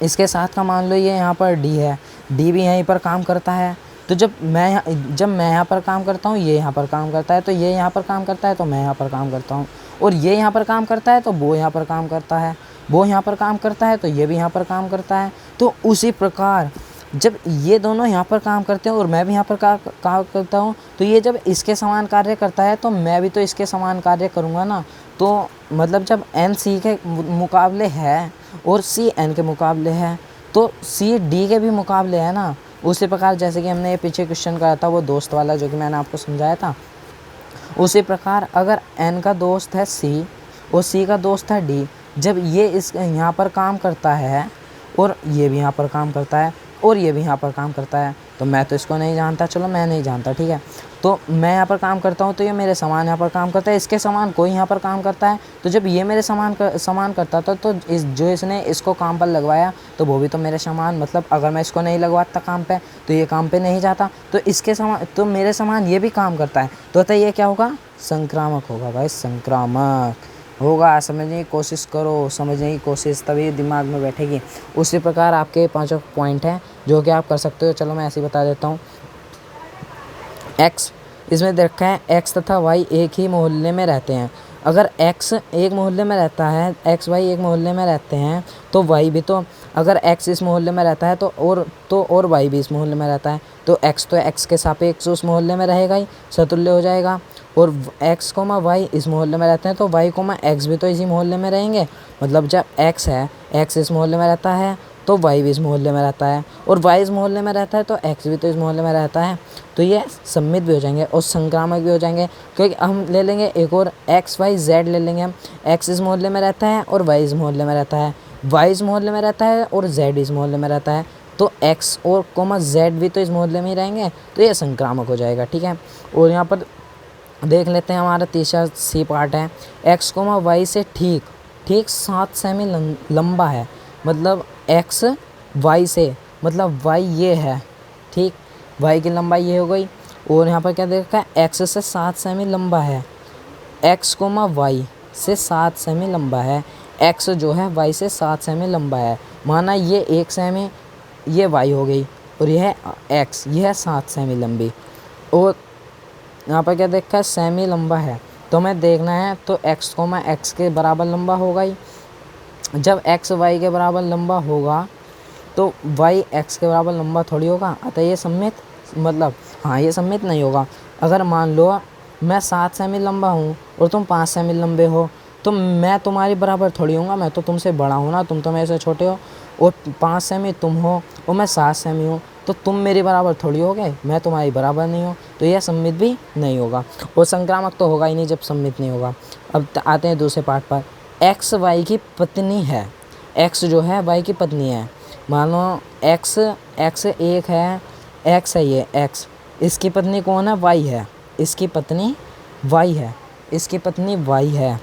A: इसके साथ का मान लो ये यहाँ पर डी है, डी भी यहीं पर काम करता है। तो जब मैं यहाँ पर काम करता हूँ, ये यहाँ पर काम करता है, तो ये यहाँ पर काम करता है तो मैं यहाँ पर काम करता हूँ। और ये यहाँ पर काम करता है तो वो यहाँ पर काम करता है, वो यहाँ पर काम करता है तो ये भी यहाँ पर काम करता है। तो उसी प्रकार जब ये दोनों यहाँ पर काम करते हैं और मैं भी यहाँ पर काम करता हूँ, तो ये जब इसके समान कार्य करता है तो मैं भी तो इसके समान कार्य करूँगा ना। तो मतलब जब n c के मुकाबले है और c n के मुकाबले है तो c d के भी मुकाबले है ना। उसी प्रकार जैसे कि हमने ये पीछे क्वेश्चन करा था वो दोस्त वाला, जो कि मैंने आपको समझाया था, उसी प्रकार अगर n का दोस्त है c और c का दोस्त है d, जब ये इस यहाँ पर काम करता है और ये भी यहाँ पर काम करता है और ये भी यहाँ पर काम करता है, तो मैं तो इसको नहीं जानता, चलो मैं नहीं जानता, ठीक है। तो मैं यहाँ पर काम करता हूँ तो ये मेरे समान यहाँ पर काम करता है, इसके समान कोई यहाँ पर काम करता है। तो जब ये मेरे समान करता था तो इसने इसको काम पर लगवाया तो वो भी तो मेरे समान, मतलब अगर मैं इसको नहीं लगवाता काम पे तो ये काम पे नहीं जाता। तो इसके समान तो मेरे समान ये भी काम करता है, तो ये क्या होगा, संक्रामक होगा भाई, संक्रामक होगा। समझने की कोशिश करो, समझने की कोशिश, तभी दिमाग में बैठेगी। उसी प्रकार आपके 5 पॉइंट हैं जो कि आप कर सकते हो। चलो मैं ऐसे ही बता देता हूँ। x इसमें दे रखा है x तथा y एक ही मोहल्ले में रहते हैं। अगर x एक मोहल्ले में रहता है, x y एक मोहल्ले में रहते हैं तो y भी तो, अगर x इस मोहल्ले में रहता है और y भी इस मोहल्ले में रहता है तो x के सापेक्ष उस मोहल्ले में रहेगा ही, समतुल्य हो जाएगा। और x, y इस मोहल्ले में रहते हैं तो y, x भी तो इसी मोहल्ले में रहेंगे। मतलब जब x है, x इस मोहल्ले में रहता है तो y भी इस मोहल्ले में रहता है, और y इस मोहल्ले में रहता है तो x भी तो इस मोहल्ले में रहता है। तो ये सम्मित भी हो जाएंगे और संक्रामक भी हो जाएंगे, क्योंकि हम ले लेंगे एक और x y z ले लेंगे हम। x इस मोहल्ले में रहता है और y इस मोहल्ले में रहता है, y इस मोहल्ले में रहता है और z इस मोहल्ले में रहता है, तो x और z भी तो इस मोहल्ले में ही रहेंगे, तो ये संक्रामक हो जाएगा, ठीक है। और यहाँ पर देख लेते हैं, हमारा तीसरा सी पार्ट है, x, y से ठीक 7 सेमी लंबा है। मतलब x y से, मतलब y ये है, ठीक, y की लंबाई ये हो गई। और यहाँ पर क्या दे रखा है, x से 7 सेमी लंबा है, x, y से 7 सेमी लंबा है। x जो है y से 7 सेमी लंबा है, माना ये 1 सेमी, ये y हो गई और यह है x, यह है 7 सेमी लंबी। और यहाँ पर क्या देखा है, सेमी लंबा है, तो हमें देखना है तो x के बराबर लंबा होगा ही। जब x y के बराबर लंबा होगा तो y x के बराबर लंबा थोड़ी होगा, अतः ये सम्मित, मतलब हाँ ये सम्मित नहीं होगा। अगर मान लो मैं 7 सेमी लंबा हूँ और तुम 5 सेमी लंबे हो, तो मैं तुम्हारी बराबर थोड़ी होऊंगा, मैं तो तुमसे बड़ा हूँ ना, तुम तो मेरे से छोटे हो। और 5 सेमी तुम हो और मैं 7 सेमी हूँ, तो तुम मेरी बराबर थोड़ी हो गए, मैं तुम्हारी बराबर नहीं हूँ, तो यह सम्मित भी नहीं होगा। और संक्रामक तो होगा ही नहीं जब सम्मित नहीं होगा। अब आते हैं दूसरे पार्ट पर, x y की पत्नी है, x जो है y की पत्नी है। मान लो x एक है, x है ये x, इसकी पत्नी कौन है, y है, इसकी पत्नी y है, इसकी पत्नी y है।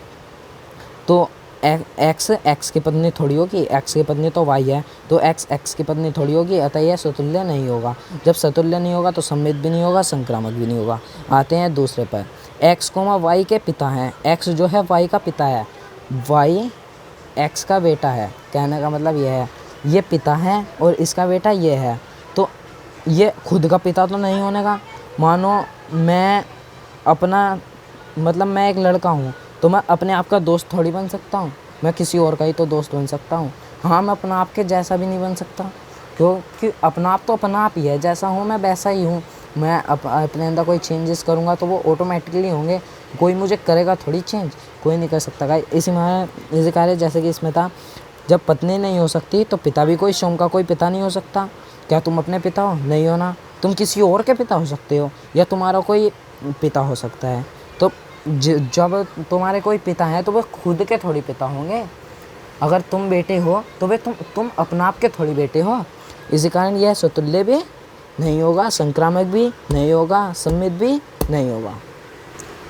A: तो x की पत्नी थोड़ी होगी, x की पत्नी तो y है, तो x की पत्नी थोड़ी होगी, अतः यह सतुल्य नहीं होगा। जब सतुल्य नहीं होगा तो सम्मित भी नहीं होगा, संक्रामक भी नहीं होगा। आते हैं दूसरे पर, x, y के पिता हैं, x जो है y का पिता है, y x का बेटा है। कहने का मतलब यह है, ये पिता है और इसका बेटा ये है, तो ये खुद का पिता तो नहीं होने का। मानो मैं अपना, मतलब मैं एक लड़का हूँ तो मैं अपने आप का दोस्त थोड़ी बन सकता हूँ, मैं किसी और का ही तो दोस्त बन सकता हूँ। हाँ, मैं अपना आप के जैसा भी नहीं बन सकता, क्योंकि अपना आप तो अपना आप ही है, जैसा हूँ मैं वैसा ही हूँ। मैं अपने अंदर कोई चेंजेस करूँगा तो वो ऑटोमेटिकली होंगे, कोई मुझे करेगा थोड़ी चेंज, कोई नहीं कर सकता। गाइस इसी कार्य जैसे कि इसमें था, जब पत्नी नहीं हो सकती तो पिता भी कोई सोम का कोई पिता नहीं हो सकता। क्या तुम अपने पिता हो? नहीं हो ना, तुम किसी और के पिता हो सकते हो, या तुम्हारा कोई पिता हो सकता है। तो जब तुम्हारे कोई पिता हैं तो वे खुद के थोड़ी पिता होंगे। अगर तुम बेटे हो तो वे तुम अपना आप के थोड़ी बेटे हो। इसी कारण यह सतुल्य भी नहीं होगा, संक्रामक भी नहीं होगा, सम्मित भी नहीं होगा।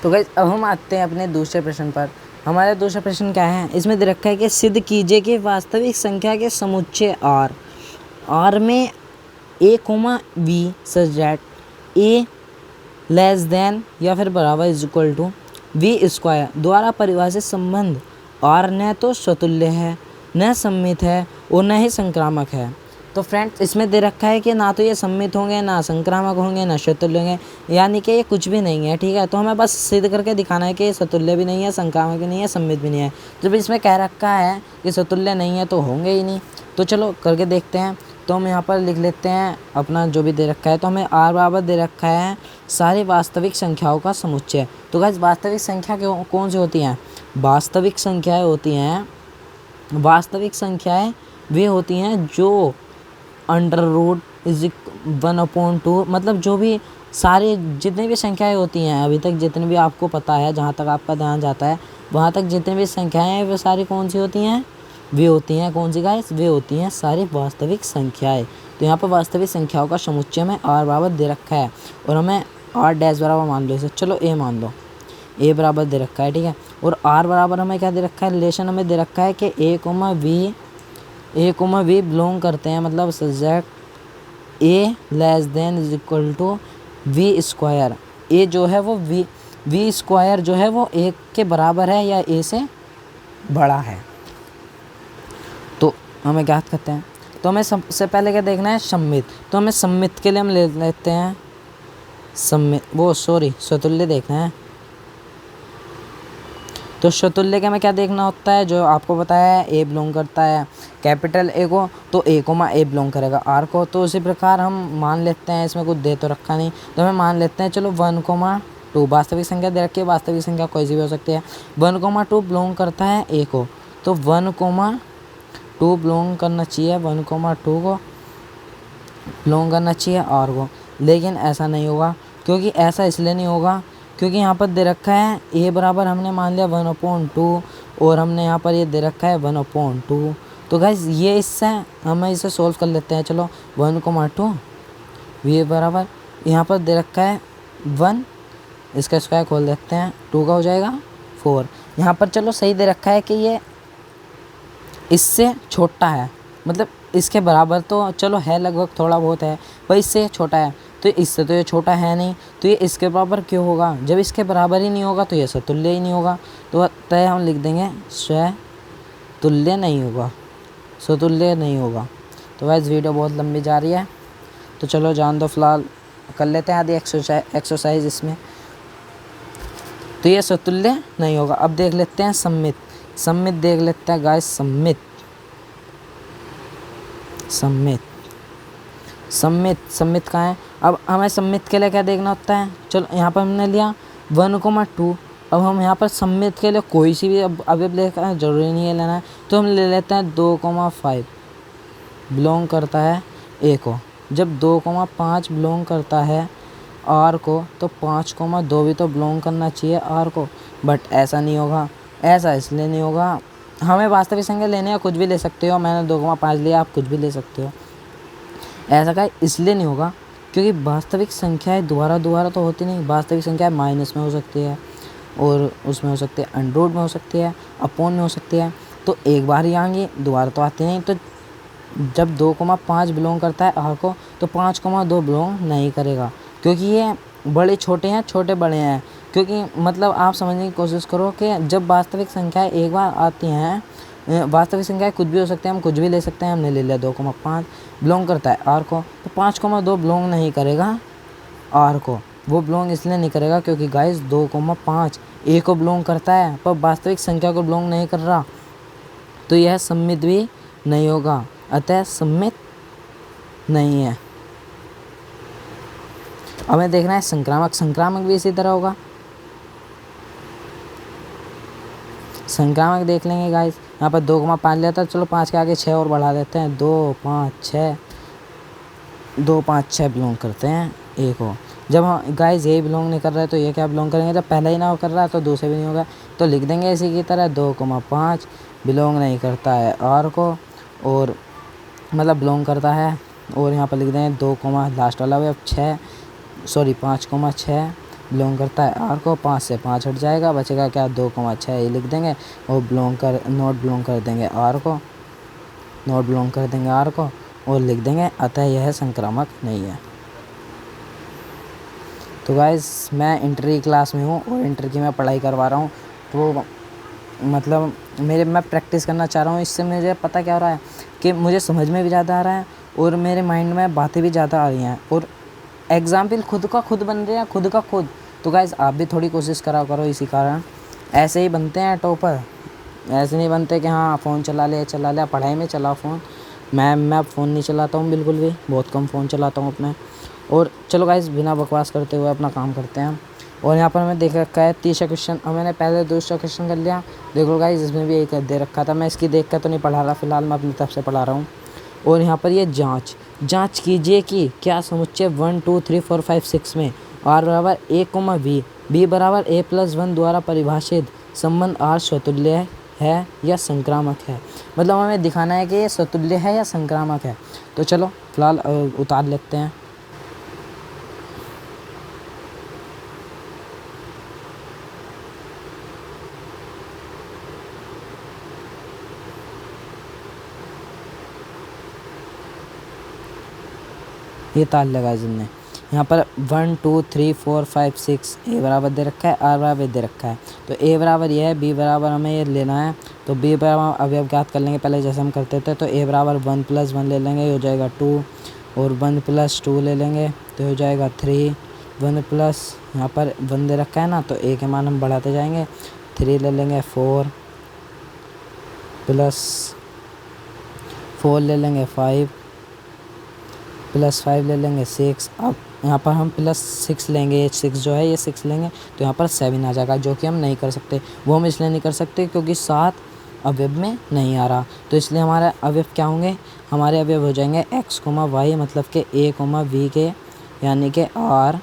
A: तो गाइस अब हम आते हैं अपने दूसरे प्रश्न पर। हमारा दूसरा प्रश्न क्या है, इसमें दे रखा है कि सिद्ध कीजिए कि वास्तविक संख्या के समुच्चय r में a, b such that a less than या फिर बराबर is equal to v square द्वारा परिभाषित संबंध r न तो सतुल्य है, न सम्मित है और न ही संक्रामक है। तो फ्रेंड्स इसमें दे रखा है कि ना तो ये सम्मित होंगे, ना संक्रामक होंगे, ना सतुल्य होंगे, यानी कि ये कुछ भी नहीं है, ठीक है। तो हमें बस सिद्ध करके दिखाना है कि ये सतुल्य भी नहीं है, संक्रामक भी नहीं है, सम्मित भी नहीं है। जब इसमें कह रखा है कि सतुल्य नहीं है तो होंगे ही नहीं। तो चलो करके देखते हैं। तो हम यहाँ पर लिख लेते हैं अपना जो भी दे रखा है। तो हमें r बराबर दे रखा है सारी वास्तविक संख्याओं का समुच्चय। तो गाइस वास्तविक संख्या कौन सी होती हैं? वास्तविक संख्याएं होती हैं, वास्तविक संख्याएं वे होती हैं जो अंडर रूट इज 1/2, मतलब जो भी सारे जितनी भी संख्याएं होती हैं अभी तक, जितनी भी आपको पता है, जहाँ तक आपका ध्यान जाता है वहाँ तक जितनी भी संख्याएं हैं वे सारी कौन सी होती हैं? वे होती हैं कौन सी गाइस? वे होती हैं सारी वास्तविक संख्याएं। तो यहाँ पर वास्तविक संख्याओं का समुच्चय में r बराबर दे रखा है और हमें r डैश बराबर मान लो इसे, चलो a मान लो, a बराबर दे रखा है, ठीक है। और r बराबर हमें क्या दे रखा है? रिलेशन हमें दे रखा है कि a, v बिलोंग करते हैं, मतलब subject a less than is equal to v square. a जो है वो v स्क्वायर जो है वो 1 के बराबर है या a से बड़ा है। तो हमें ज्ञात करते हैं। तो हमें सबसे पहले क्या देखना है? सम्मित। तो हमें सम्मित के लिए हम ले लेते हैं स्वतुल्य देखना है। तो स्वतुल्य के में क्या देखना होता है? जो आपको पता है a बिलोंग करता है कैपिटल A को, तो a बिलोंग करेगा r को। तो उसी प्रकार हम मान लेते हैं, इसमें कुछ दे तो रखा नहीं, तो हमें मान लेते हैं चलो 1,2 वास्तविक संख्या दे रखी है, वास्तविक संख्या कोई सी भी हो सकती है। 1,2 बिलोंग करता है a को, तो 1,2 बिलोंग करना चाहिए, 1,2 को बिलोंग करना चाहिए r को। लेकिन ऐसा नहीं होगा, क्योंकि ऐसा इसलिए नहीं होगा क्योंकि यहाँ पर दे रखा है a बराबर हमने मान लिया 1/2 और हमने यहाँ पर ये दे रखा है 1/2। तो गाइस ये इससे हमें इसे सोल्व कर लेते हैं। चलो 1,2 v बराबर यहाँ पर दे रखा है 1, इसका स्क्वायर खोल देते हैं, 2 का हो जाएगा 4। यहाँ पर चलो सही दे रखा है कि ये इससे छोटा है, मतलब इसके बराबर तो चलो है लगभग, थोड़ा बहुत है, पर इससे छोटा है। तो इससे तो ये छोटा है नहीं, तो ये इसके बराबर क्यों होगा? जब इसके बराबर ही नहीं होगा तो ये स्वतुल्य ही नहीं होगा। तो तय हम लिख देंगे स्वतुल्य नहीं होगा, स्वतुल्य नहीं होगा। तो वैसे वीडियो बहुत लंबी जा रही है, तो चलो जान दो, फिलहाल कर लेते हैं आधी एक्सरसाइज इसमें। तो ये स्वतुल्य नहीं होगा। अब देख लेते हैं सम्मित देख लेते हैं गाइस। सम्मित कहाँ है? अब हमें सम्मित के लिए क्या देखना होता है? चलो यहाँ पर हमने लिया 1,2। अब हम यहाँ पर सम्मित के लिए कोई सी भी अवयव लेकर जरूरी नहीं है लेना है, तो हम ले लेते हैं 2,5 बिलोंग करता है a को। जब 2,5 बिलोंग करता है r को, तो 5,2 भी तो बिलोंग करना चाहिए r को। बट ऐसा नहीं होगा। ऐसा इसलिए नहीं होगा, हमें वास्तविक संख्या लेने या कुछ भी ले सकते हो, मैंने 2,5 लिया, आप कुछ भी ले सकते हो। ऐसा का इसलिए नहीं होगा क्योंकि वास्तविक संख्याएं दोबारा तो होती नहीं। वास्तविक संख्याएं माइनस में हो सकती है, और उसमें हो सकती है अंडररूट में हो सकती है, अपॉन में हो सकती है। तो एक बार ही आएंगी, दोबारा तो आती नहीं। तो जब 2,5 बिलोंग करता है r को, तो 5,2 बिलोंग नहीं करेगा, क्योंकि ये बड़े छोटे हैं, छोटे बड़े हैं। क्योंकि मतलब आप समझने की कोशिश करो कि जब वास्तविक संख्याएं एक बार आती हैं, वास्तविक संख्याएं कुछ भी हो सकते हैं, हम कुछ भी ले सकते हैं। हमने ले लिया 2,5 बिलोंग करता है r को, तो 5,2 बिलोंग नहीं करेगा r को। वो बिलोंग इसलिए नहीं करेगा क्योंकि गाइस 2,5 a को बिलोंग करता है, पर वास्तविक संख्या को बिलोंग नहीं कर रहा, तो यह सम्मित भी नहीं होगा, अतः सम्मित नहीं है। हमें देखना है संक्रामक भी इसी तरह होगा। संक्रामक देख लेंगे गाइस। यहाँ पर 2,5 लिया था, चलो 5 के आगे 6 और बढ़ा देते हैं, 2, 5, 6 बिलोंग करते हैं a को। जब हम गाइस ये बिलोंग नहीं कर रहा है तो ये क्या बिलोंग करेंगे? जब पहले ही ना कर रहा है तो दूसरे भी नहीं होगा, तो लिख देंगे इसी की तरह 2,5 बिलोंग नहीं करता है r को, और मतलब बिलोंग करता है, और यहाँ पर लिख देंगे 2, लास्ट वाला भी 5,6 बिलोंग करता है r को। 5 से 5 हट जाएगा, बचेगा क्या? 2,6 ये लिख देंगे, और नॉट बिलोंग कर देंगे r को, और लिख देंगे अतः यह संक्रामक नहीं है। तो गाइस मैं इंटर की क्लास में हूँ और इंटर की मैं पढ़ाई करवा रहा हूँ, तो मतलब मैं प्रैक्टिस करना चाह रहा हूँ। इससे मुझे पता क्या हो रहा है कि मुझे समझ में भी ज़्यादा आ रहा है और मेरे माइंड में बातें भी ज़्यादा आ रही हैं, और एग्जाम्पल खुद का खुद बन रहे हैं, खुद का खुद। तो गाइस आप भी थोड़ी कोशिश करा करो, इसी कारण ऐसे ही बनते हैं टॉपर। ऐसे नहीं बनते कि हाँ फ़ोन चला लिया, पढ़ाई में चलाओ फ़ोन। मैं फ़ोन नहीं चलाता हूँ बिल्कुल भी, बहुत कम फ़ोन चलाता हूँ अपने। और चलो गाइस बिना बकवास करते हुए अपना काम करते हैं। और यहाँ पर हमें देख रखा है तीसरा क्वेश्चन, और मैंने पहले दूसरा क्वेश्चन कर लिया। देखो गाइस इसमें भी एक दे रखा था, मैं इसकी देख कर तो नहीं पढ़ा रहा, फिलहाल मैं अपनी तरफ से पढ़ा रहा हूँ। और यहाँ पर ये जाँच कीजिए कि क्या समुच्चय 1 2 3 4 5 6 में r बराबर a, b बराबर a+1 द्वारा परिभाषित संबंध r स्वतुल्य है या संक्रामक है। मतलब हमें दिखाना है कि ये स्वतुल्य है या संक्रामक है। तो चलो फिलहाल उतार लेते हैं। ये ताल लगा जिनने यहाँ पर 1 2 3 4 5 6 ए बराबर दे रखा है, आर बराबर दे रखा है। तो ए बराबर ये है, बी बराबर हमें ये लेना है। तो बी बराबर अवयव ज्ञात कर लेंगे पहले जैसे हम करते थे। तो ए बराबर 1+1 ले लेंगे, ये हो जाएगा 2, और 1+2 ले लेंगे तो हो जाएगा 3। 1 प्लस यहाँ पर 1 दे रखा है ना, तो ए के मान हम बढ़ाते जाएंगे। 3 ले लेंगे, 4 प्लस 4 ले लेंगे 5 प्लस 5 ले लेंगे 6। अब यहाँ पर हम +6 लेंगे, 6 जो है ये 6 लेंगे तो यहाँ पर 7 आ जाएगा, जो कि हम नहीं कर सकते। वो हम इसलिए नहीं कर सकते क्योंकि 7 अवयव में नहीं आ रहा। तो इसलिए हमारे अवयव क्या होंगे, हमारे अवयव हो जाएंगे x, y, मतलब कि a, v के, यानी कि r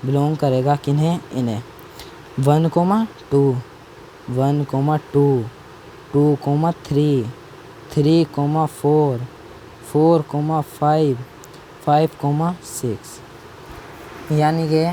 A: बिलोंग करेगा किन्हें, इन्हें। 1, 2, 1, 2, 2, 3, 3, 4, 4, 5, 5, 6, यानी कि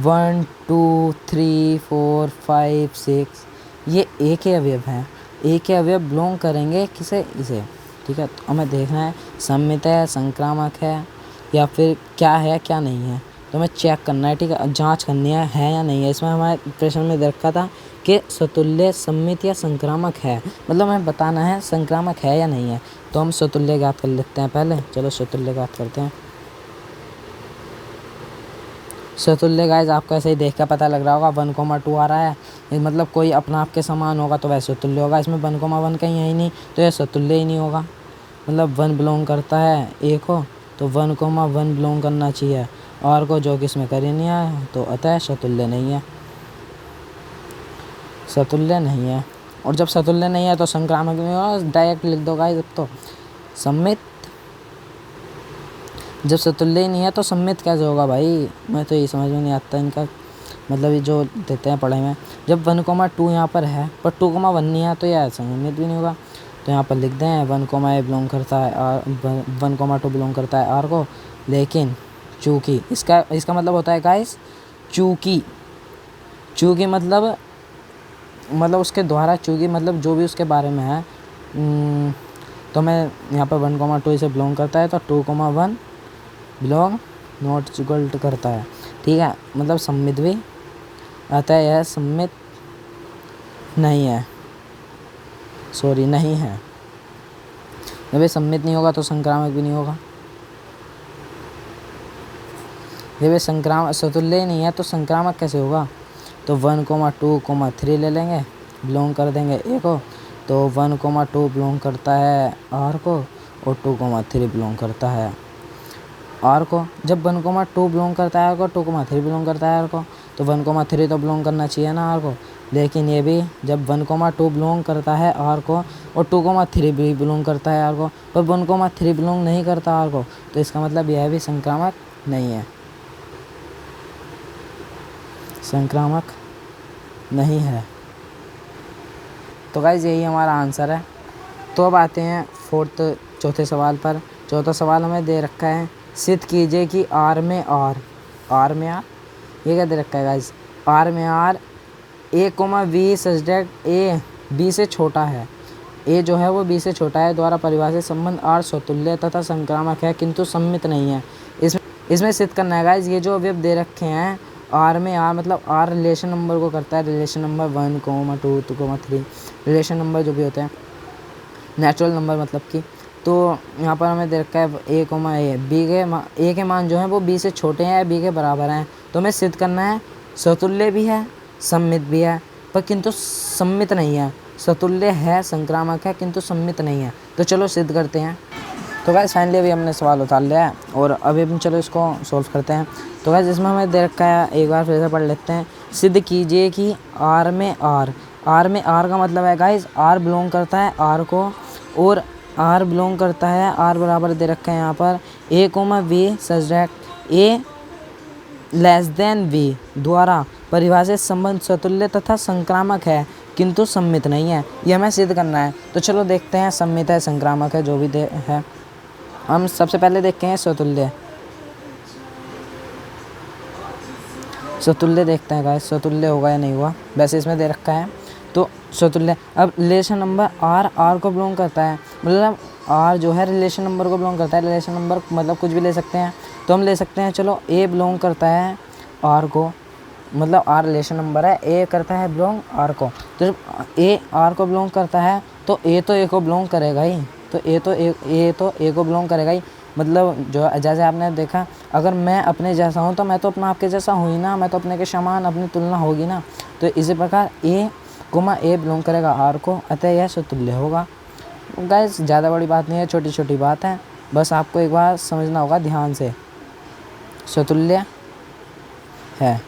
A: 1 2 3 4 5 6 ये ए के अवयव हैं। ए के अवयव बिलोंग करेंगे किसे, इसे। ठीक है, तो हमें देखना है सम्मित है, संक्रामक है, या फिर क्या है क्या नहीं है। तो हमें चेक करना है, ठीक है, जांच करनी है या नहीं है। इसमें हमारे प्रश्न में दे रखा था कि स्वतुल्य सम्मित या संक्रामक है, मतलब हमें बताना है संक्रामक है या नहीं है। तो हम स्वतुल्य ज्ञात कर लेते हैं पहले। चलो स्वतुल्य ज्ञात करते हैं। स्वतुल्य गाइस आपको ऐसे ही देख कर पता लग रहा होगा, 1, 2 आ रहा है, ये मतलब कोई अपना आपके समान होगा तो वह स्वतुल्य होगा। इसमें 1, 1 कहीं है ही नहीं, तो यह स्वतुल्य ही नहीं होगा। मतलब 1 बिलोंग करता है ए को, तो 1, 1 बिलोंग करना चाहिए और को, जो कि इसमें कर ही नहीं आया, तो अतः स्वतुल्य नहीं है, स्वतुल्य नहीं है। और जब स्वतुल्य नहीं है तो संक्रामक नहीं होगा, डायरेक्ट लिख दो गाइस। अब तो सम्मित, जब स्वतुल्य ही नहीं है तो सम्मित कैसे होगा भाई, मैं तो ये समझ में नहीं आता इनका, मतलब ये जो देते हैं पढ़ाई में। जब 1, 2 यहाँ पर है पर 2, 1 नहीं है तो यह सम्मित भी नहीं होगा। तो यहाँ पर लिख दें 1, बिलोंग करता है आर, 1, 2 बिलोंग करता है आर को, लेकिन चूँकि इसका मतलब होता है गाइस चूँकि मतलब उसके द्वारा, चूँकि मतलब जो भी उसके बारे में है। तो मैं यहाँ पर 1, 2 इसे बिलोंग करता है, तो 2, 1 बिलोंग नॉट इक्वल टू करता है। ठीक है, मतलब सम्मित भी आता है, यह सम्मित नहीं है, सॉरी नहीं है। जब ये सम्मित नहीं होगा तो संक्रामक भी नहीं होगा। जब ये स्वतुल्य नहीं है तो संक्रामक कैसे होगा। तो 1, 2, 3 ले लेंगे, बिलोंग कर देंगे ए को। तो 1, 2 बिलोंग करता है आर को, और 2, 3 बिलोंग करता है आर को। जब 1, 2 बिलोंग करता है आर को, 2, 3 बिलोंग करता है आर को, तो 1, 3 तो बिलोंग करना चाहिए ना आर को। लेकिन ये भी जब 1, 2 बिलोंग करता है आर को, और 2, 3 भी बिलोंग करता है आर को, पर 1, 3 बिलोंग नहीं करता आर को, तो इसका मतलब यह भी संक्रामक नहीं है, संक्रामक नहीं है। तो गाइस यही हमारा आंसर है। तो अब आते हैं चौथे सवाल पर। चौथा सवाल हमें दे रखा है, सिद्ध कीजिए कि आर में आर ये क्या दे रखा है गाइस, आर में R A, B such that A B से छोटा है, ए जो है वो बी से छोटा है, द्वारा परिभाषित संबंध आर स्वतुल्य तथा संक्रामक है किंतु सम्मित नहीं है। इसमें सिद्ध करना है गाइस, ये जो अवयव दे रखे हैं आर में आर, मतलब आर रिलेशन नंबर को करता है, रिलेशन नंबर 1, 2, 3, रिलेशन नंबर जो भी होते हैं, नेचुरल नंबर मतलब कि। तो यहाँ पर हमें दे रखा है ए के मान जो हैं वो बी से छोटे हैं या बी के बराबर हैं। तो हमें सिद्ध करना है स्वतुल्य भी है, सम्मित भी है, पर किंतु सम्मित नहीं है। सतुल्य है, संक्रामक है किंतु सम्मित नहीं है। तो चलो सिद्ध करते हैं। तो गाइस फाइनली अभी हमने सवाल उतार लिया है और अभी हम चलो इसको सोल्व करते हैं। तो गाइस इसमें हमें दे रखा है, एक बार फिर से पढ़ लेते हैं। सिद्ध कीजिए कि आर में आर का मतलब है गाइस आर बिलोंग करता है आर को, और आर बिलोंग करता है, आर बराबर दे रखा है यहाँ पर A comma V such that A less than V द्वारा परिभाषित संबंध सतुल्य तथा संक्रामक है किंतु सम्मित नहीं है। यह हमें सिद्ध करना है। तो चलो देखते हैं, सम्मित है, संक्रामक है, जो भी है। हम सबसे पहले देखते हैं सतुल्य। सतुल्य देखते हैं गाइस, सतुल्य होगा या नहीं हुआ। वैसे इसमें दे रखा है तो सतुल्य। अब रिलेशन नंबर आर को बिलोंग करता है, मतलब आर जो है रिलेशन नंबर को बिलोंग करता है। रिलेशन नंबर मतलब कुछ भी ले सकते हैं, तो हम ले सकते हैं चलो ए बिलोंग करता है आर को, मतलब आर रिलेशन नंबर है, ए करता है बिलोंग आर को। तो जब ए आर को बिलोंग करता है तो ए को बिलोंग करेगा ही, तो ए को बिलोंग करेगा ही। मतलब जो जैसे आपने देखा, अगर मैं अपने जैसा हूँ तो मैं तो अपना आपके जैसा हूँ ही ना, मैं तो अपने के समान, अपनी तुलना होगी ना। तो इसी प्रकार ए बिलोंग करेगा आर को, अतः यह सतुल्य होगा। गाइस ज़्यादा बड़ी बात नहीं है, छोटी छोटी बात है, बस आपको एक बार समझना होगा ध्यान से। सतुल्य है,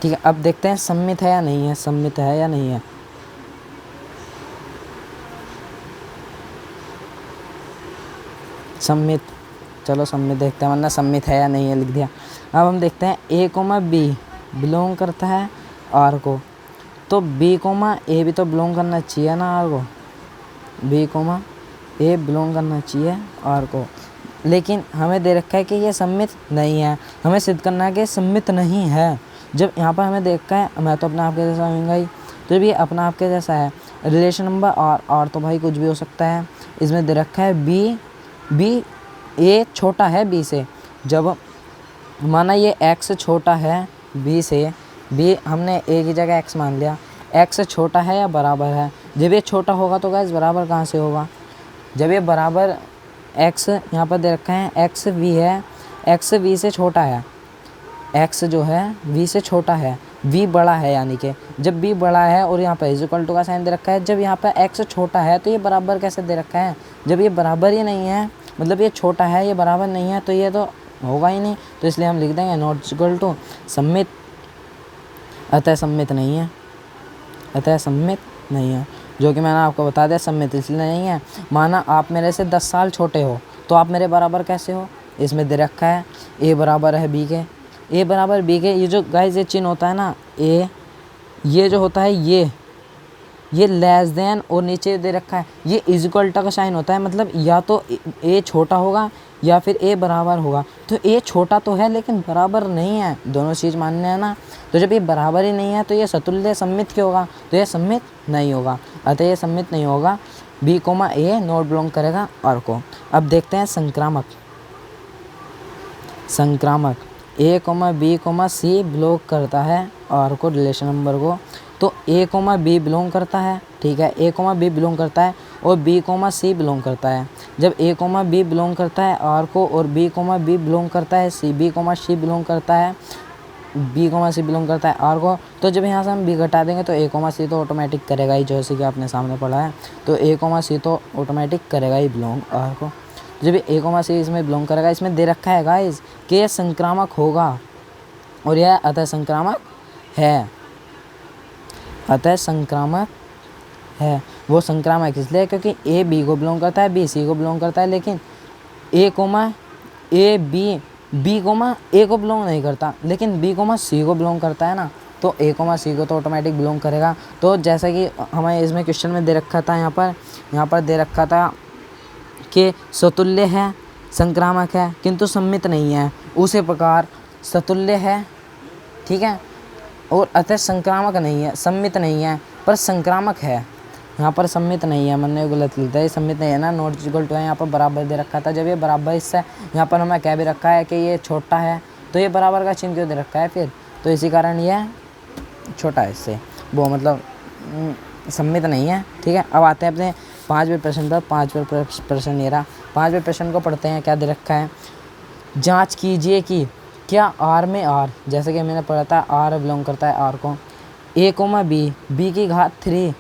A: ठीक है। अब देखते हैं सम्मित है या नहीं है, सम्मित है या नहीं है। सम्मित, चलो सम्मित देखते हैं, वरना सम्मित है या नहीं है लिख दिया। अब हम देखते हैं ए कोमा बी बिलोंग करता है आर को, तो बी कोमा ए भी तो बिलोंग करना चाहिए ना आर को, बी कोमा ए बिलोंग करना चाहिए आर को। लेकिन हमें दे रखा है कि ये सम्मित नहीं है, हमें सिद्ध करना है कि सम्मित नहीं है। जब यहाँ पर हमें देखा है मैं तो अपना आपके जैसा होऊंगा ही, तो जब ये अपना आपके जैसा है, रिलेशन नंबर आर तो भाई कुछ भी हो सकता है। इसमें दे रखा है बी ए छोटा है बी से, जब माना ये एक्स छोटा है बी से, बी हमने ए की जगह एक्स मान लिया, एक्स छोटा है या बराबर है। जब ये छोटा होगा तो गाइस बराबर कहाँ से होगा, जब ये बराबर एक्स यहाँ पर दे रखा है एक्स वी है, एक्स वी से छोटा है, एक्स जो है वी से छोटा है, वी बड़ा है, यानी कि जब वी बड़ा है और यहाँ पर इज इक्वल टू का साइन दे रखा है, जब यहाँ पर एक्स छोटा है तो ये बराबर कैसे दे रखा है, जब ये बराबर ही नहीं है, मतलब ये छोटा है ये बराबर नहीं है, तो ये तो होगा ही नहीं। तो इसलिए हम लिख देंगे नॉट इक्वल टू सम्मित, अतः सम्मित नहीं है, अतः सम्मित नहीं है। जो कि मैंने आपको बता दिया सम्मित इसलिए नहीं है, माना आप मेरे से 10 साल छोटे हो तो आप मेरे बराबर कैसे हो। इसमें दे रखा है ए बराबर है बी के, ए बराबर बी के, ये जो गाइस ये चिन्ह होता है ना ए, ये जो होता है ये लेस देन और नीचे दे रखा है ये इज इक्वल टू का साइन होता है, मतलब या तो ए छोटा होगा या फिर ए बराबर होगा। तो ए छोटा तो है लेकिन बराबर नहीं है, दोनों चीज़ मानने हैं ना। तो जब ये बराबर ही नहीं है तो ये सतुल्य सम्मित क्यों होगा, तो ये सम्मित नहीं होगा, अतः ये सम्मित नहीं होगा। B comma A not belong करेगा आर को। अब देखते हैं संक्रामक। संक्रामक A comma B comma C belong करता है आर को, रिलेशन नंबर को। तो ए कोमा बी बिलोंग करता है, ठीक है, ए कोमा बी बिलोंग करता है और बी कोमा सी बिलोंग करता है। जब ए कोमा बी बिलोंग करता है आर को और बी कोमा बी बिलोंग करता है सी, बी कोमा सी बिलोंग करता है, बी कोमा सी बिलोंग करता है आर को, तो जब यहाँ से हम बी घटा देंगे तो ए कोमा सी तो ऑटोमेटिक करेगा ही, जैसे कि आपने सामने पढ़ा है। तो ए कोमा सी तो ऑटोमेटिक करेगा ही बिलोंग आर को। जब ए कोमा सी इसमें बिलोंग करेगा, इसमें दे रखा है गाइस कि यह संक्रामक होगा और यह अतः संक्रामक है, अतः संक्रामक है। वो संक्रामक इसलिए क्योंकि ए बी को बिलोंग करता है, बी सी को बिलोंग करता है, लेकिन ए कोमा ए बी कोमा ए को बिलोंग नहीं करता, लेकिन बी कोमा सी को बिलोंग करता है ना, तो ए कोमा सी को तो ऑटोमेटिक बिलोंग करेगा। तो जैसा कि हमें इसमें क्वेश्चन में दे रखा था, यहाँ पर दे रखा था कि सतुल्य है, संक्रामक है किंतु सम्मित नहीं है, उसी प्रकार सतुल्य है, ठीक है, और अतः संक्रामक नहीं है, सम्मित नहीं है, पर संक्रामक है। यहाँ पर सम्मित नहीं है, मैंने गलत लिखा है, ये सम्मित नहीं है ना, नॉट इक्वल टू है, यहाँ पर बराबर दे रखा था। जब ये बराबर इससे यहाँ पर हमें क्या भी रखा है कि ये छोटा है, तो ये बराबर का चिन्ह क्यों दे रखा है फिर, तो इसी कारण ये छोटा है इससे, वो मतलब सम्मित नहीं है, ठीक है। अब आते हैं अपने 5वें प्रश्न पर। 5वें प्रश्न ये रहा, 5वें प्रश्न को पढ़ते हैं। क्या दे रखा है, जाँच कीजिए कि क्या आर में आर, जैसे कि मैंने पढ़ा था आर बिलोंग करता है आर को, ए कोमा बी की घात 3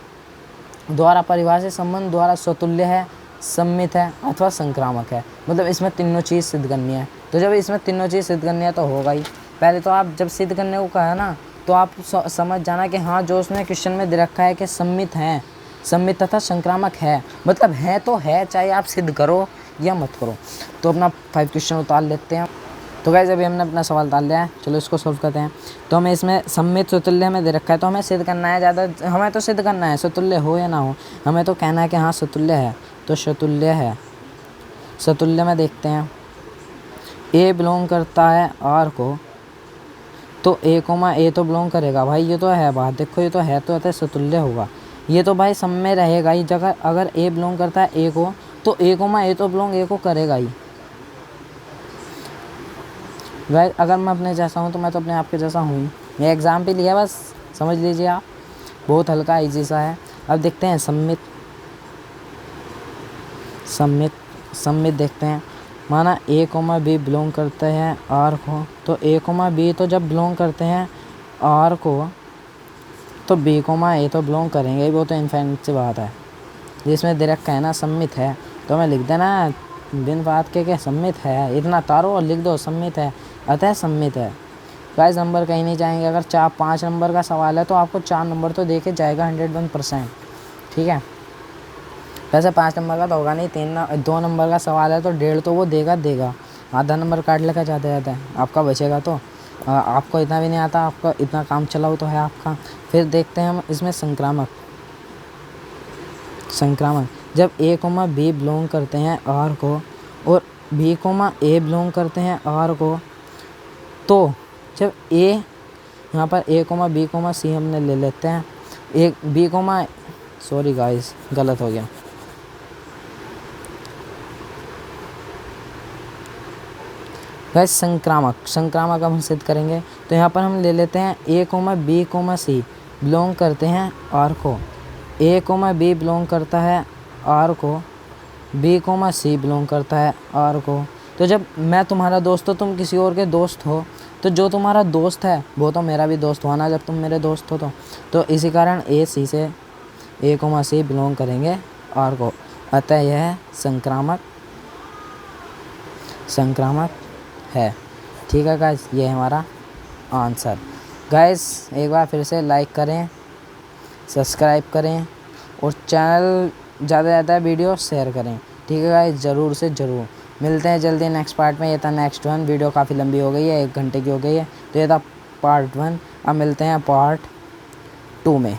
A: द्वारा परिभाषित संबंध द्वारा स्वतुल्य है, सम्मित है अथवा संक्रामक है। मतलब इसमें तीनों चीज़ सिद्ध करनी है। तो जब इसमें तीनों चीज़ सिद्ध करनी है तो होगा ही। पहले तो आप जब सिद्ध करने को कहा ना तो आप समझ जाना कि हाँ जो उसने क्वेश्चन में दे रखा है कि सम्मित है, सम्मित तथा संक्रामक है, मतलब है तो है, चाहे आप सिद्ध करो या मत करो। तो अपना 5 क्वेश्चन उतार लेते हैं। तो गाइस अभी हमने अपना सवाल उतार लिया है, चलो इसको सॉल्व करते हैं। तो हमें इसमें सम्मित स्वतुल्य में दे रखा है, तो हमें सिद्ध करना है, ज़्यादा हमें तो सिद्ध करना है स्वतुल्य हो या ना हो, हमें तो कहना है कि हाँ स्वतुल्य है। तो स्वतुल्य है, स्वतुल्य में देखते हैं ए बिलोंग करता है आर को, तो ए कोमा ए तो बिलोंग करेगा भाई, ये तो है बात, देखो ये तो है, तो अतः स्वतुल्य होगा। ये तो भाई सब में रहेगा ही, जगह अगर ए बिलोंग करता है ए को तो ए कोमा ए तो बिलोंग ए को करेगा ही। गाइस अगर मैं अपने जैसा हूँ तो मैं तो अपने आप के जैसा हूँ ही, ये एग्जाम्पल लिया बस, समझ लीजिए आप, बहुत हल्का ईजी सा है। अब देखते हैं सम्मित, सम्मित सम्मित देखते हैं। माना ए कोमा बी बिलोंग करते हैं आर को, तो ए कोमा बी तो जब बिलोंग करते हैं आर को तो बी कोमा ए तो बिलोंग करेंगे ही, वो तो इनफाइनाइट सी बात है। जिसमें दे रखा है ना सम्मित है, तो हमें लिख देना बिन बात के सम्मित है, इतना तारो और लिख दो सम्मित है, अतः सम्मित है। गाइस नंबर कहीं नहीं जाएंगे, अगर 4-5 नंबर का सवाल है तो आपको 4 नंबर तो दे के जाएगा 101%, ठीक है। वैसे 5 नंबर का तो होगा नहीं, 2 नंबर का सवाल है तो 1.5 तो वो देगा, आधा नंबर काट लेगा ज़्यादा ज़्यादा, आपका बचेगा। तो आपको इतना भी नहीं आता, आपका इतना काम चलाओ तो है आपका। फिर देखते हैं हम इसमें संक्रामक, संक्रामक जब ए कोमा बी बिलोंग करते हैं आर को और बी कोमा ए बिलोंग करते हैं आर को, तो जब ए यहाँ पर ए कोमा बी कोमा सी हमने ले लेते हैं, एक बी कोमा, सॉरी गाइस गलत हो गया, गाइस संक्रामक, संक्रामक हम सिद्ध करेंगे। तो यहाँ पर हम ले लेते हैं A comma B comma C belong करते हैं आर को, ए कोमा बी बिलोंग करता है आर को, बी कोमा सी बिलोंग करता है आर को। तो जब मैं तुम्हारा दोस्त हो, तुम किसी और के दोस्त हो, तो जो तुम्हारा दोस्त है वो तो मेरा भी दोस्त हुआ ना जब तुम मेरे दोस्त हो। तो इसी कारण ए सी से ए कोमा सी बिलोंग करेंगे आर को, अतः यह संक्रामक, संक्रामक है। ठीक है गाइस, ये है हमारा आंसर। गाइस एक बार फिर से लाइक करें, सब्सक्राइब करें और चैनल ज़्यादा से ज़्यादा वीडियो शेयर करें, ठीक है गाइस, ज़रूर से ज़रूर। मिलते हैं जल्दी नेक्स्ट पार्ट में। ये था नेक्स्ट 1, वीडियो काफ़ी लंबी हो गई है, 1 घंटे की हो गई है, तो ये था पार्ट 1। अब मिलते हैं पार्ट 2 में।